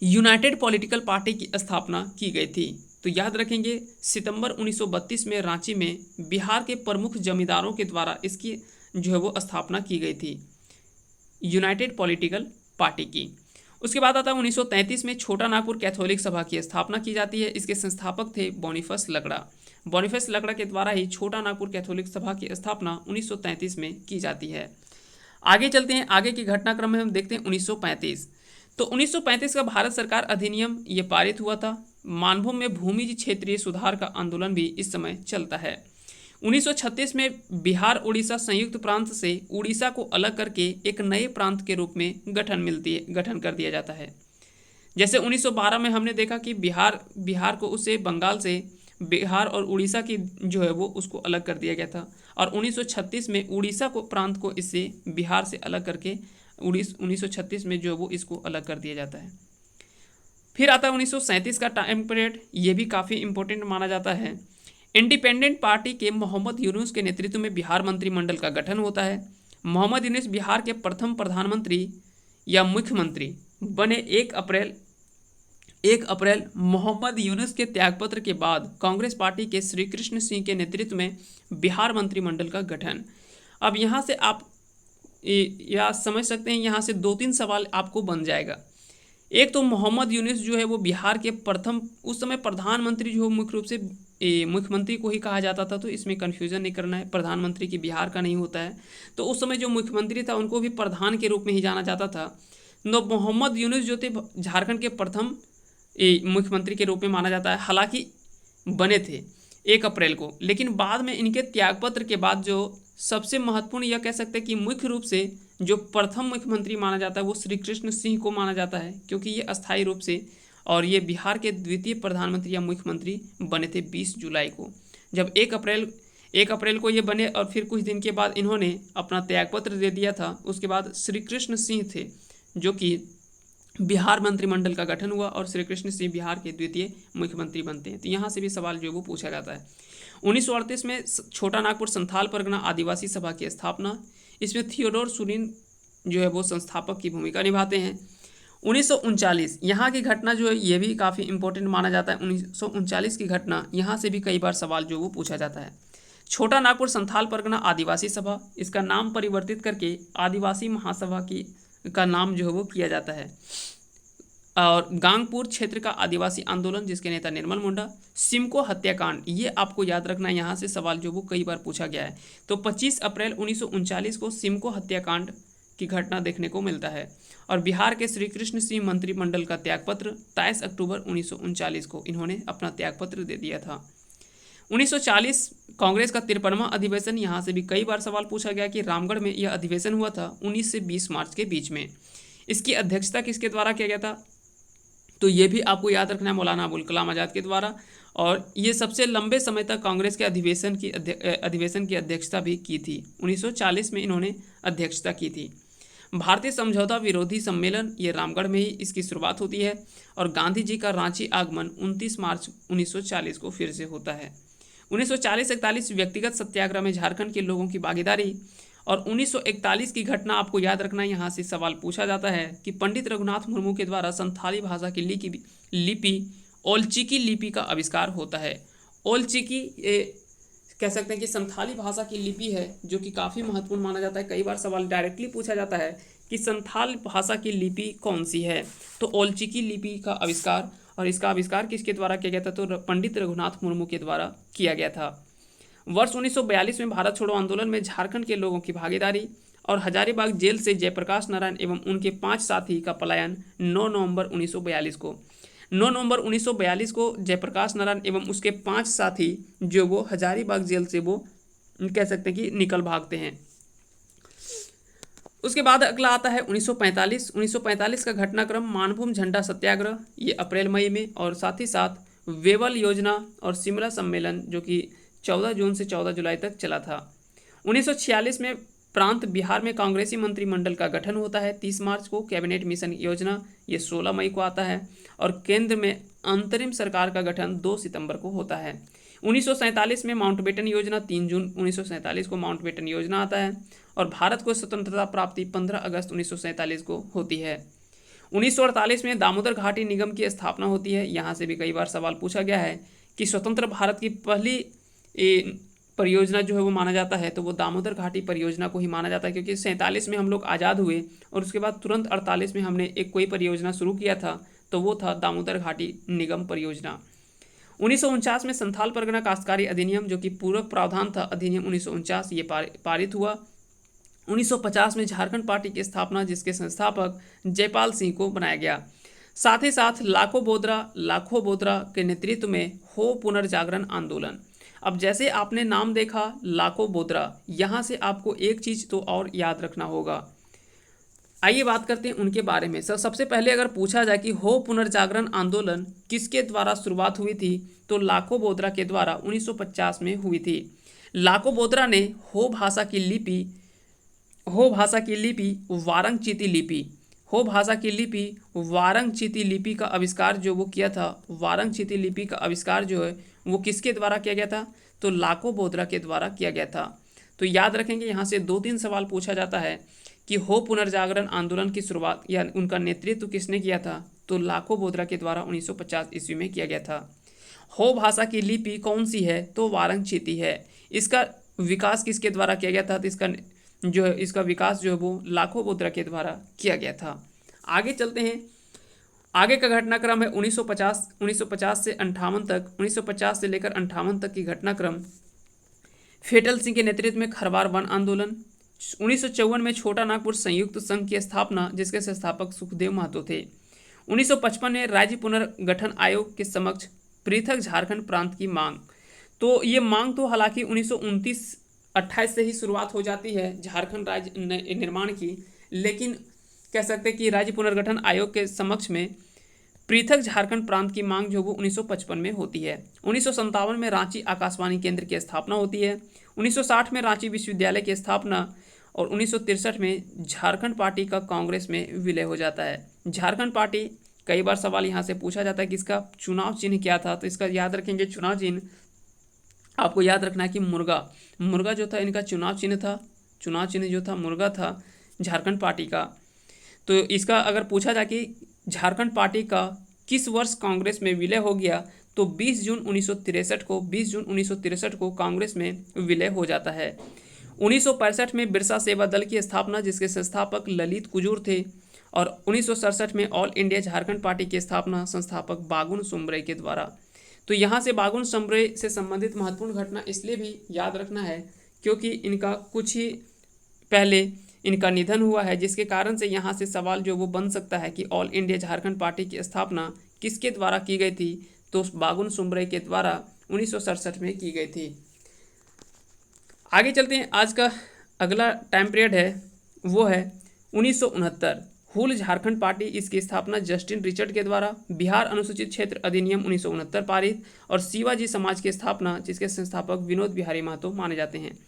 यूनाइटेड पॉलिटिकल पार्टी की स्थापना की गई थी, तो याद रखेंगे सितंबर 1932 में रांची में बिहार के प्रमुख जमींदारों के द्वारा इसकी जो है वो स्थापना की गई थी, यूनाइटेड पॉलिटिकल पार्टी की। उसके बाद आता है 1933 में छोटा नागपुर कैथोलिक सभा की स्थापना की जाती है। इसके संस्थापक थे बोनीफेस लगड़ा। बोनीफेस लगड़ा के द्वारा ही छोटा नागपुर कैथोलिक सभा की स्थापना 1933 में की जाती है। आगे चलते हैं, आगे की घटनाक्रम में हम देखते हैं 1935। तो 1935 का भारत सरकार अधिनियम ये पारित हुआ था। मानभूम में भूमिज क्षेत्रीय सुधार का आंदोलन भी इस समय चलता है। 1936 में बिहार उड़ीसा संयुक्त प्रांत से उड़ीसा को अलग करके एक नए प्रांत के रूप में गठन कर दिया जाता है। जैसे 1912 में हमने देखा कि बिहार को उससे बंगाल से बिहार और उड़ीसा की जो है वो उसको अलग कर दिया गया था। और 1936 में उड़ीसा को प्रांत को इससे बिहार से अलग करके 1936 में जो वो इसको अलग कर दिया जाता है। फिर आता है 1937 का टाइम पीरियड, ये भी काफ़ी इंपॉर्टेंट माना जाता है। इंडिपेंडेंट पार्टी के मोहम्मद यूनुस के नेतृत्व में बिहार मंत्रिमंडल का गठन होता है। मोहम्मद यूनुस बिहार के प्रथम प्रधानमंत्री या मुख्यमंत्री बने। 1 अप्रैल मोहम्मद यूनुस के त्यागपत्र के बाद कांग्रेस पार्टी के श्री कृष्ण सिंह के नेतृत्व में बिहार मंत्रिमंडल का गठन। अब यहाँ से आप या समझ सकते हैं, यहाँ से 2-3 सवाल आपको बन जाएगा। एक तो मोहम्मद यूनुस जो है वो बिहार के प्रथम, उस समय प्रधानमंत्री जो मुख्य रूप से मुख्यमंत्री को ही कहा जाता था, तो इसमें कन्फ्यूज़न नहीं करना है, प्रधानमंत्री की बिहार का नहीं होता है। तो उस समय जो मुख्यमंत्री था उनको भी प्रधान के रूप में ही जाना जाता था। तो मोहम्मद यूनुस जो थे झारखंड के प्रथम मुख्यमंत्री के रूप में माना जाता है। हालांकि बने थे 1 अप्रैल को, लेकिन बाद में इनके त्यागपत्र के बाद जो सबसे महत्वपूर्ण यह कह सकते हैं कि मुख्य रूप से जो प्रथम मुख्यमंत्री माना जाता है वो श्री कृष्ण सिंह को माना जाता है, क्योंकि ये अस्थायी रूप से और ये बिहार के द्वितीय प्रधानमंत्री या मुख्यमंत्री बने थे 20 जुलाई को। जब 1 अप्रैल को ये बने और फिर कुछ दिन के बाद इन्होंने अपना त्यागपत्र दे दिया था। उसके बाद श्री कृष्ण सिंह थे जो कि बिहार मंत्रिमंडल का गठन हुआ और श्री कृष्ण सिंह बिहार के द्वितीय मुख्यमंत्री बनते हैं। तो यहाँ से भी सवाल जो वो पूछा जाता है। 1938 में छोटा नागपुर संथाल परगना आदिवासी सभा की स्थापना, इसमें थियोडोर सुरीन जो है वो संस्थापक की भूमिका निभाते हैं। 1939 यहाँ की घटना जो है ये भी काफ़ी इंपॉर्टेंट माना जाता है। 1939 की घटना, यहाँ से भी कई बार सवाल जो वो पूछा जाता है। छोटा नागपुर संथाल परगना आदिवासी सभा, इसका नाम परिवर्तित करके आदिवासी महासभा का नाम जो है वो किया जाता है। और गांगपुर क्षेत्र का आदिवासी आंदोलन जिसके नेता निर्मल मुंडा। सिमको हत्याकांड, ये आपको याद रखना है, यहाँ से सवाल जो वो कई बार पूछा गया है। तो 25 अप्रैल 1939 को सिमको हत्याकांड की घटना देखने को मिलता है। और बिहार के श्री कृष्ण सिंह मंत्रिमंडल का त्यागपत्र 23 अक्टूबर 1939 को इन्होंने अपना त्यागपत्र दे दिया था। 1940 कांग्रेस का 53वां अधिवेशन, यहाँ से भी कई बार सवाल पूछा गया कि रामगढ़ में यह अधिवेशन हुआ था 19 से 20 मार्च के बीच में। इसकी अध्यक्षता किसके द्वारा किया गया था? तो ये भी आपको याद रखना है, मौलाना अबुल कलाम आज़ाद के द्वारा। और ये सबसे लंबे समय तक कांग्रेस के अधिवेशन की अध्यक्षता भी की थी। 1940 में इन्होंने अध्यक्षता की थी। भारतीय समझौता विरोधी सम्मेलन, ये रामगढ़ में ही इसकी शुरुआत होती है। और गांधी जी का रांची आगमन 29 मार्च 1940 को फिर से होता है। 1940-41 व्यक्तिगत सत्याग्रह में झारखंड के लोगों की भागीदारी। और 1941 की घटना आपको याद रखना, यहाँ से सवाल पूछा जाता है कि पंडित रघुनाथ मुर्मू के द्वारा संथाली भाषा की लिपि ओलचिकी लिपि का आविष्कार होता है। ओलचिकी ये कह सकते हैं कि संथाली भाषा की लिपि है जो कि काफ़ी महत्वपूर्ण माना जाता है। कई बार सवाल डायरेक्टली पूछा जाता है कि संथाल भाषा की लिपि कौन सी है, तो ओलचिकी लिपि का आविष्कार। और इसका आविष्कार किसके द्वारा किया गया था? तो पंडित रघुनाथ मुर्मू के द्वारा किया गया था। वर्ष 1942 में भारत छोड़ो आंदोलन में झारखंड के लोगों की भागीदारी। और हजारीबाग जेल से जयप्रकाश नारायण एवं उनके 5 साथी का पलायन 9 नवंबर 1942 को। 9 नवंबर 1942 को जयप्रकाश नारायण एवं उसके 5 साथी जो वो हजारीबाग जेल से वो कह सकते हैं कि निकल भागते हैं। उसके बाद अगला आता है 1945। 1945 का घटनाक्रम मानभूम झंडा सत्याग्रह, ये अप्रैल मई में। और साथ ही साथ वेवल योजना और शिमला सम्मेलन जो कि 14 जून से 14 जुलाई तक चला था। 1946 में प्रांत बिहार में कांग्रेसी मंत्रिमंडल का गठन होता है। 30 मार्च को कैबिनेट मिशन योजना, ये 16 मई को आता है। और केंद्र में अंतरिम सरकार का गठन 2 सितंबर को होता है। 1947 में माउंटबेटन योजना, 3 जून 1947 को माउंटबेटन योजना आता है। और भारत को स्वतंत्रता प्राप्ति 15 अगस्त 1947 को होती है। 1948 में दामोदर घाटी निगम की स्थापना होती है। यहाँ से भी कई बार सवाल पूछा गया है कि स्वतंत्र भारत की पहली परियोजना जो है वो माना जाता है, तो वो दामोदर घाटी परियोजना को ही माना जाता है, क्योंकि 47 में हम लोग आज़ाद हुए और उसके बाद तुरंत 48 में हमने एक कोई परियोजना शुरू किया था, तो वो था दामोदर घाटी निगम परियोजना। 1949 में संथाल परगना काश्तकारी अधिनियम जो कि पूरक प्रावधान था, अधिनियम 1949 ये पारित हुआ। 1950 में झारखंड पार्टी की स्थापना जिसके संस्थापक जयपाल सिंह को बनाया गया। साथ ही साथ लाखो बोदरा के नेतृत्व में हो पुनर्जागरण आंदोलन। अब जैसे आपने नाम देखा लाखो बोदरा, यहाँ से आपको एक चीज़ तो और याद रखना होगा। आइए बात करते हैं उनके बारे में। सबसे पहले अगर पूछा जाए कि हो पुनर्जागरण आंदोलन किसके द्वारा शुरुआत हुई थी, तो लाखो बोदरा के द्वारा 1950 में हुई थी। लाखो बोदरा ने हो भाषा की वारंग चीती लिपि का आविष्कार जो वो किया था। वारंग चीती लिपि का आविष्कार जो है वो किसके द्वारा किया गया था, तो लाखो बोदरा के द्वारा किया गया था। तो याद रखेंगे, यहाँ से 2-3 सवाल पूछा जाता है कि हो पुनर्जागरण आंदोलन की शुरुआत या उनका नेतृत्व किसने किया था, तो लाखो बोदरा के द्वारा 1950 ईस्वी में किया गया था। हो भाषा की लिपि कौन सी है, तो वारंग चीती है। इसका विकास किसके द्वारा किया गया था, तो इसका विकास जो है वो लाखो बोदरा के द्वारा किया गया था। आगे चलते हैं। आगे का घटनाक्रम है 1950 से 58 तक। 1950 से लेकर 58 तक की घटनाक्रम। फेटल सिंह के नेतृत्व में खरवार वन आंदोलन। 1954 में छोटा नागपुर संयुक्त संघ की स्थापना जिसके संस्थापक सुखदेव महतो थे। 1955 में राज्य पुनर्गठन आयोग के समक्ष पृथक झारखंड प्रांत की मांग। तो ये मांग तो हालांकि 1929-28 से ही शुरुआत हो जाती है झारखंड राज्य निर्माण की, लेकिन कह सकते हैं कि राज्य पुनर्गठन आयोग के समक्ष में पृथक झारखंड प्रांत की मांग जो वो 1955 में होती है। 1957 में रांची आकाशवाणी केंद्र की स्थापना होती है। 1960 में रांची विश्वविद्यालय की स्थापना और 1963 में झारखंड पार्टी का कांग्रेस में विलय हो जाता है। झारखंड पार्टी, कई बार सवाल यहाँ से पूछा जाता है कि इसका चुनाव चिन्ह क्या था, तो इसका याद रखेंगे चुनाव चिन्ह आपको याद रखना है कि मुर्गा जो था इनका चुनाव चिन्ह था। चुनाव चिन्ह जो था मुर्गा था झारखंड पार्टी का। तो इसका अगर पूछा जाए कि झारखंड पार्टी का किस वर्ष कांग्रेस में विलय हो गया, तो 20 जून 1963 को कांग्रेस में विलय हो जाता है। 1965 में बिरसा सेवा दल की स्थापना, जिसके संस्थापक ललित कुजूर थे, और 1967 में ऑल इंडिया झारखंड पार्टी की स्थापना संस्थापक बागुन सुम्बरे के द्वारा। तो यहाँ से बागुन सुम्बरे से संबंधित महत्वपूर्ण घटना इसलिए भी याद रखना है क्योंकि इनका कुछ ही पहले इनका निधन हुआ है, जिसके कारण से यहाँ से सवाल जो वो बन सकता है कि ऑल इंडिया झारखंड पार्टी की स्थापना किसके द्वारा की गई थी, तो बागुन सुम्बरे के द्वारा 1967 में की गई थी। आगे चलते हैं। आज का अगला टाइम पीरियड है वो है 1969। हुल झारखंड पार्टी, इसकी स्थापना जस्टिन रिचर्ड के द्वारा। बिहार अनुसूचित क्षेत्र अधिनियम 1969 पारित और शिवाजी समाज की स्थापना, जिसके संस्थापक विनोद बिहारी महतो माने जाते हैं।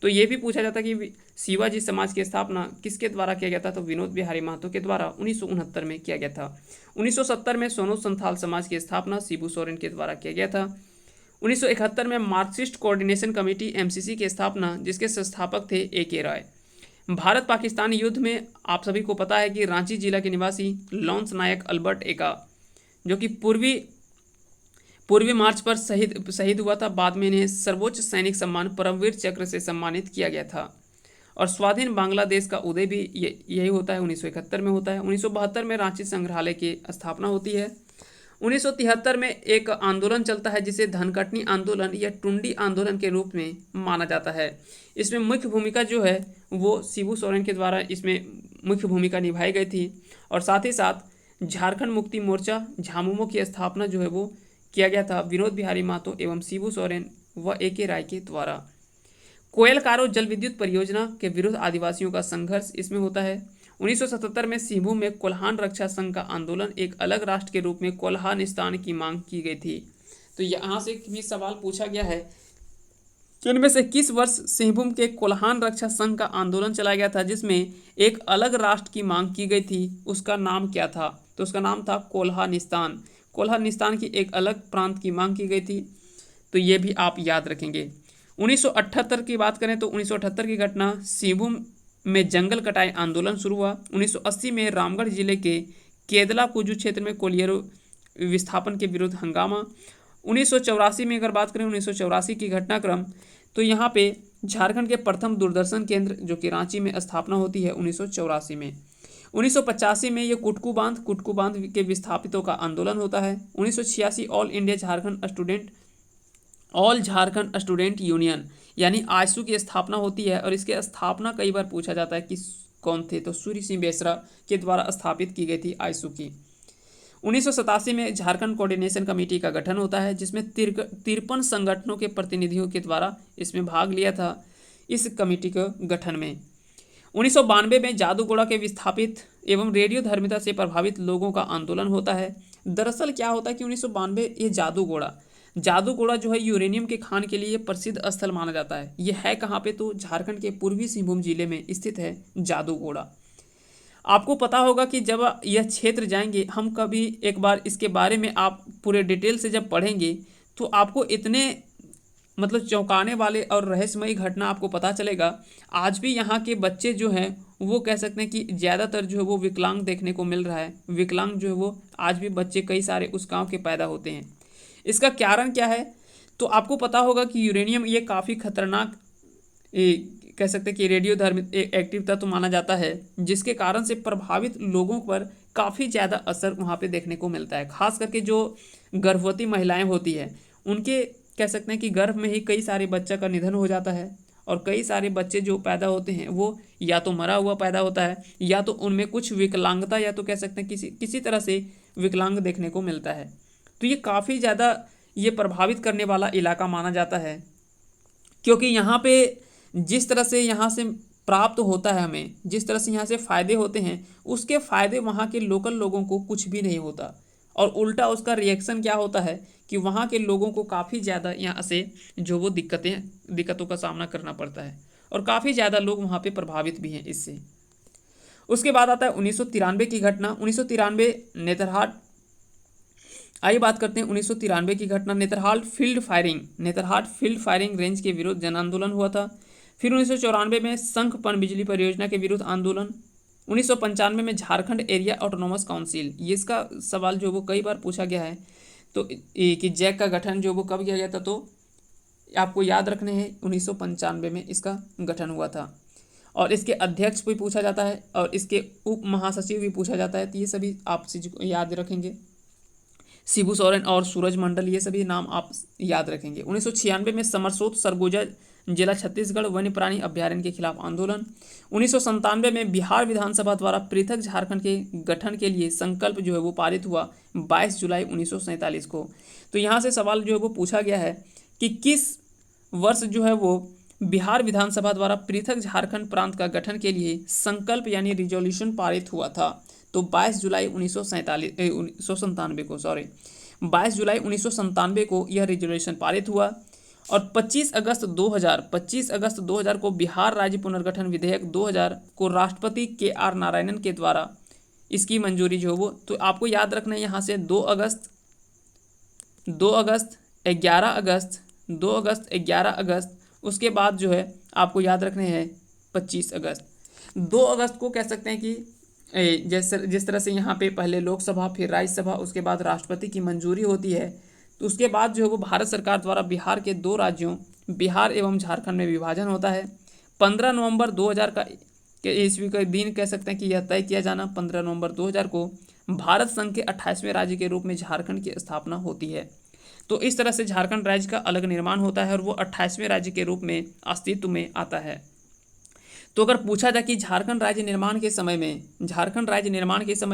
तो ये भी पूछा जाता है कि शिवाजी समाज की स्थापना किसके द्वारा किया गया था, तो विनोद बिहारी महतो के द्वारा 1969 में किया गया था। 1970 में सोनो संथाल समाज की स्थापना शिबू सोरेन के द्वारा किया गया था। 1971 में मार्क्सिस्ट कोऑर्डिनेशन कमेटी एमसीसी की स्थापना, जिसके संस्थापक थे AK रॉय। भारत पाकिस्तान युद्ध में आप सभी को पता है कि रांची जिला के निवासी लॉन्स नायक अल्बर्ट एका, जो कि पूर्वी मार्च पर शहीद हुआ था, बाद में इन्हें सर्वोच्च सैनिक सम्मान परमवीर चक्र से सम्मानित किया गया था। और स्वाधीन बांग्लादेश का उदय भी यही होता है, 1971 में होता है। 1972 में रांची संग्रहालय की स्थापना होती है। 1973 में एक आंदोलन चलता है जिसे धनकटनी आंदोलन या टुंडी आंदोलन के रूप में माना जाता है। इसमें मुख्य भूमिका जो है वो शिबू सोरेन के द्वारा इसमें मुख्य भूमिका निभाई गई थी, और साथ ही साथ झारखंड मुक्ति मोर्चा झामुमो की स्थापना जो है वो किया गया था विनोद बिहारी महतो एवं शिबू सोरेन व AK राय के द्वारा। कोयल कारो जल विद्युत परियोजना के विरुद्ध आदिवासियों का संघर्ष इसमें होता है। 1977 में सिंहभूम में कोल्हान रक्षा संघ का आंदोलन, एक अलग राष्ट्र के रूप में कोल्हानिस्तान की मांग की गई थी। तो यहाँ से भी सवाल पूछा गया है कि इनमें से किस वर्ष सिंहभूम के कोल्हान रक्षा संघ का आंदोलन चलाया गया था, जिसमें एक अलग राष्ट्र की मांग की गई थी, उसका नाम क्या था, तो उसका नाम था कोल्हानिस्तान। कोल्हानिस्तान की एक अलग प्रांत की मांग की गई थी, तो ये भी आप याद रखेंगे। 1978 की बात करें तो 1978 की घटना, सिंहभूम में जंगल कटाई आंदोलन शुरू हुआ। 1980 में रामगढ़ जिले के केदला कुजू क्षेत्र में कोलियरो विस्थापन के विरुद्ध हंगामा। 1984 में अगर बात करें 1984 की घटनाक्रम, तो यहाँ पे झारखंड के प्रथम दूरदर्शन केंद्र जो कि रांची में स्थापना होती है 1984 में। 1985 में ये कुटकू बांध के विस्थापितों का आंदोलन होता है। 1986 ऑल झारखंड स्टूडेंट यूनियन यानी आयसू की स्थापना होती है, और इसकी स्थापना कई बार पूछा जाता है कि कौन थे, तो सूर्य सिंह बेसरा के द्वारा स्थापित की गई थी आयसू की। 1987 में झारखंड कोऑर्डिनेशन कमेटी का गठन होता है, जिसमें 53 संगठनों के प्रतिनिधियों के द्वारा इसमें भाग लिया था इस कमेटी के गठन में। 1992 में जादूगोड़ा के विस्थापित एवं रेडियो धर्मिता से प्रभावित लोगों का आंदोलन होता है। दरअसल क्या होता है कि 1992 ये जादूगोड़ा जो है यूरेनियम के खान के लिए प्रसिद्ध स्थल माना जाता है। यह है कहाँ पे, तो झारखंड के पूर्वी सिंहभूम जिले में स्थित है जादूगोड़ा। आपको पता होगा कि जब यह क्षेत्र जाएंगे हम कभी एक बार इसके बारे में आप पूरे डिटेल से जब पढ़ेंगे तो आपको इतने मतलब चौंकाने वाले और रहस्यमयी घटना आपको पता चलेगा। आज भी यहाँ के बच्चे जो हैं वो कह सकते हैं कि ज़्यादातर जो है वो विकलांग देखने को मिल रहा है। विकलांग जो है वो आज भी बच्चे कई सारे उस गाँव के पैदा होते हैं। इसका कारण क्या है, तो आपको पता होगा कि यूरेनियम ये काफ़ी खतरनाक कह सकते हैं कि रेडियो धर्मित एक्टिव तत्व माना जाता है, जिसके कारण से प्रभावित लोगों पर काफ़ी ज़्यादा असर वहाँ पे देखने को मिलता है। खास करके जो गर्भवती महिलाएं होती हैं उनके कह सकते हैं कि गर्भ में ही कई सारे बच्चा का निधन हो जाता है, और कई सारे बच्चे जो पैदा होते हैं वो या तो मरा हुआ पैदा होता है या तो उनमें कुछ विकलांगता या तो कह सकते हैं किसी किसी तरह से विकलांग देखने को मिलता है। तो ये काफ़ी ज़्यादा ये प्रभावित करने वाला इलाका माना जाता है, क्योंकि यहाँ पे जिस तरह से यहाँ से प्राप्त होता है, हमें जिस तरह से यहाँ से फ़ायदे होते हैं, उसके फ़ायदे वहाँ के लोकल लोगों को कुछ भी नहीं होता, और उल्टा उसका रिएक्शन क्या होता है कि वहाँ के लोगों को काफ़ी ज़्यादा यहाँ से जो वो दिक्कतों का सामना करना पड़ता है, और काफ़ी ज़्यादा लोग वहाँ पे प्रभावित भी हैं इससे। उसके बाद आता है 1993 की घटना। 1993 नेतरहाट, आइए बात करते हैं 1993 की घटना। नेतरहाट फील्ड फायरिंग रेंज के विरुद्ध जन आंदोलन हुआ था। फिर 1994 में संख पन बिजली परियोजना के विरुद्ध आंदोलन। 1995 में झारखंड एरिया ऑटोनोमस काउंसिल, ये इसका सवाल जो वो कई बार पूछा गया है, तो कि जैक का गठन जो वो कब किया गया था, तो आपको याद रखने हैं 1995 में इसका गठन हुआ था, और इसके अध्यक्ष भी पूछा जाता है और इसके उप महासचिव भी पूछा जाता है। तो ये सभी आप याद रखेंगे। शिबू सोरेन और सूरज मंडल, ये सभी नाम आप याद रखेंगे। 1996 में समरसोत सरगुजा जिला छत्तीसगढ़ वन्य प्राणी अभ्यारण्य के खिलाफ आंदोलन। 1997 में बिहार विधानसभा द्वारा पृथक झारखंड के गठन के लिए संकल्प जो है वो पारित हुआ 22 जुलाई 1947 को। तो यहाँ से सवाल जो है वो पूछा गया है कि किस वर्ष जो है वो बिहार विधानसभा द्वारा पृथक झारखंड प्रांत का गठन के लिए संकल्प यानी रिजोल्यूशन पारित हुआ था। तो 22 जुलाई 1997 को 22 जुलाई 1997 को यह रिजोल्यूशन पारित हुआ, और 25 अगस्त 2000 को बिहार राज्य पुनर्गठन विधेयक 2000 को राष्ट्रपति KR नारायणन के द्वारा इसकी मंजूरी जो वो, तो आपको याद रखना है यहाँ से 2 अगस्त 11 अगस्त, उसके बाद जो है आपको याद रखने हैं 25 अगस्त। 2 अगस्त को कह सकते हैं कि जिस तरह से यहाँ पे पहले लोकसभा फिर राज्यसभा उसके बाद राष्ट्रपति की मंजूरी होती है, तो उसके बाद जो है वो भारत सरकार द्वारा बिहार के 2 राज्यों बिहार एवं झारखंड में विभाजन होता है। 15 नवंबर 2000 का ईस्वी का दिन कह सकते हैं कि यह तय किया जाना 15 नवंबर 2000 को भारत संघ के 28वें राज्य के रूप में झारखंड की स्थापना होती है। तो इस तरह से झारखंड राज्य का अलग निर्माण होता है और वो 28वें राज्य के रूप में अस्तित्व में आता है। तो अगर पूछा जाए कि झारखंड राज्य निर्माण के समय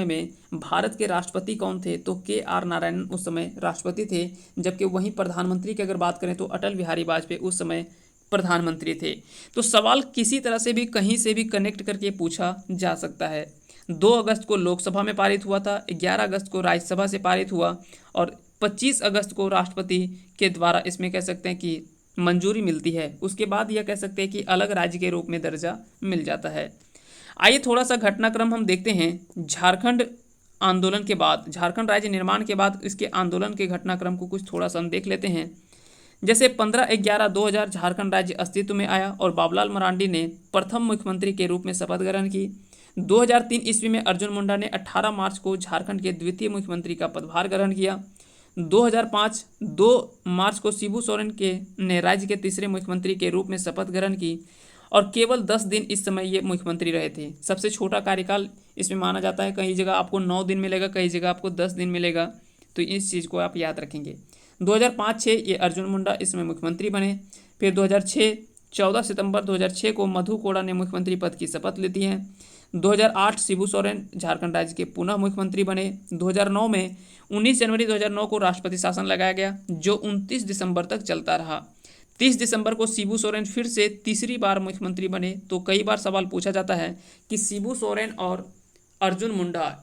में भारत के राष्ट्रपति कौन थे, तो KR नारायणन उस समय राष्ट्रपति थे, जबकि वहीं प्रधानमंत्री की अगर बात करें तो अटल बिहारी वाजपेयी उस समय प्रधानमंत्री थे। तो सवाल किसी तरह से भी कहीं से भी कनेक्ट करके पूछा जा सकता है। 2 अगस्त को लोकसभा में पारित हुआ था, 11 अगस्त को राज्यसभा से पारित हुआ, और 25 अगस्त को राष्ट्रपति के द्वारा इसमें कह सकते हैं कि मंजूरी मिलती है। उसके बाद यह कह सकते हैं कि अलग राज्य के रूप में दर्जा मिल जाता है। आइए थोड़ा सा घटनाक्रम हम देखते हैं। झारखंड आंदोलन के बाद, झारखंड राज्य निर्माण के बाद इसके आंदोलन के घटनाक्रम को कुछ थोड़ा सा हम देख लेते हैं। जैसे 15/11/2000 झारखंड राज्य अस्तित्व में आया और बाबूलाल मरांडी ने प्रथम मुख्यमंत्री के रूप में शपथ ग्रहण की। 2003 ईस्वी में अर्जुन मुंडा ने 18 मार्च को झारखंड के द्वितीय मुख्यमंत्री का पदभार ग्रहण किया। 2005 2 मार्च को शिबू सोरेन ने राज्य के तीसरे मुख्यमंत्री के रूप में शपथ ग्रहण की, और केवल 10 दिन इस समय ये मुख्यमंत्री रहे थे। सबसे छोटा कार्यकाल इसमें माना जाता है। कई जगह आपको 9 दिन मिलेगा, कई जगह आपको 10 दिन मिलेगा, तो इस चीज़ को आप याद रखेंगे। 2005-6 ये अर्जुन मुंडा इसमें मुख्यमंत्री बने। फिर 14 सितंबर 2006 को मधु कोड़ा ने मुख्यमंत्री पद की शपथ लेती हैं। 2008 शिबू सोरेन झारखंड राज्य के पुनः मुख्यमंत्री बने। 2009 में 19 जनवरी 2009 को राष्ट्रपति शासन लगाया गया, जो 29 दिसंबर तक चलता रहा। 30 दिसंबर को शिबू सोरेन फिर से तीसरी बार मुख्यमंत्री बने। तो कई बार सवाल पूछा जाता है कि शिबू सोरेन और अर्जुन मुंडा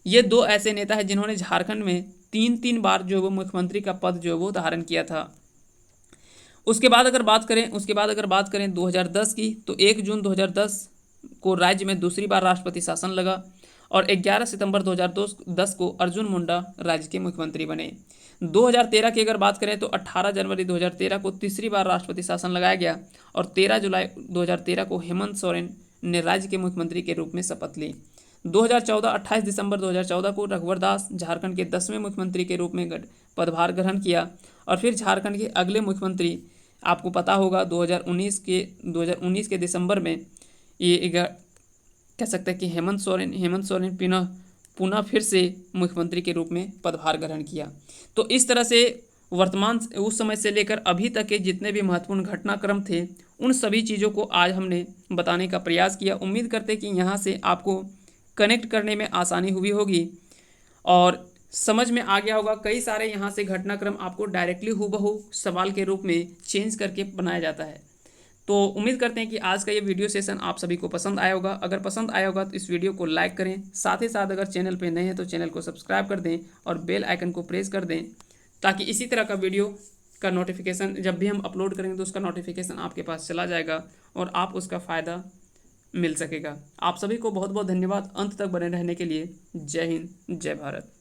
ये 2 ऐसे नेता हैं जिन्होंने झारखंड में 3 बार जो वो मुख्यमंत्री का पद जो वो धारण किया था। उसके बाद अगर बात करें 2010 की, तो 1 जून 2010 को राज्य में दूसरी बार राष्ट्रपति शासन लगा, और 11 सितंबर 2010 को अर्जुन मुंडा राज्य के मुख्यमंत्री बने। 2013 की अगर बात करें तो 18 जनवरी 2013 को तीसरी बार राष्ट्रपति शासन लगाया गया, और 13 जुलाई 2013 को हेमंत सोरेन ने राज्य के मुख्यमंत्री के रूप में शपथ ली। 28 दिसंबर 2014 को रघुवर दास झारखंड के 10वें मुख्यमंत्री के रूप में पदभार ग्रहण किया, और फिर झारखंड के अगले मुख्यमंत्री आपको पता होगा 2019 के दिसंबर में ये कह सकते हैं कि हेमंत सोरेन पुनः फिर से मुख्यमंत्री के रूप में पदभार ग्रहण किया। तो इस तरह से वर्तमान उस समय से लेकर अभी तक के जितने भी महत्वपूर्ण घटनाक्रम थे उन सभी चीज़ों को आज हमने बताने का प्रयास किया। उम्मीद करते कि यहाँ से आपको कनेक्ट करने में आसानी हुई होगी और समझ में आ गया होगा। कई सारे यहाँ से घटनाक्रम आपको डायरेक्टली हूबहू सवाल के रूप में चेंज करके बनाया जाता है। तो उम्मीद करते हैं कि आज का ये वीडियो सेशन आप सभी को पसंद आया होगा। अगर पसंद आया होगा तो इस वीडियो को लाइक करें, साथ ही साथ अगर चैनल पे नए हैं तो चैनल को सब्सक्राइब कर दें और बेल आइकन को प्रेस कर दें, ताकि इसी तरह का वीडियो का नोटिफिकेशन जब भी हम अपलोड करेंगे तो उसका नोटिफिकेशन आपके पास चला जाएगा और आप उसका फ़ायदा मिल सकेगा। आप सभी को बहुत बहुत धन्यवाद अंत तक बने रहने के लिए। जय हिंद, जय भारत।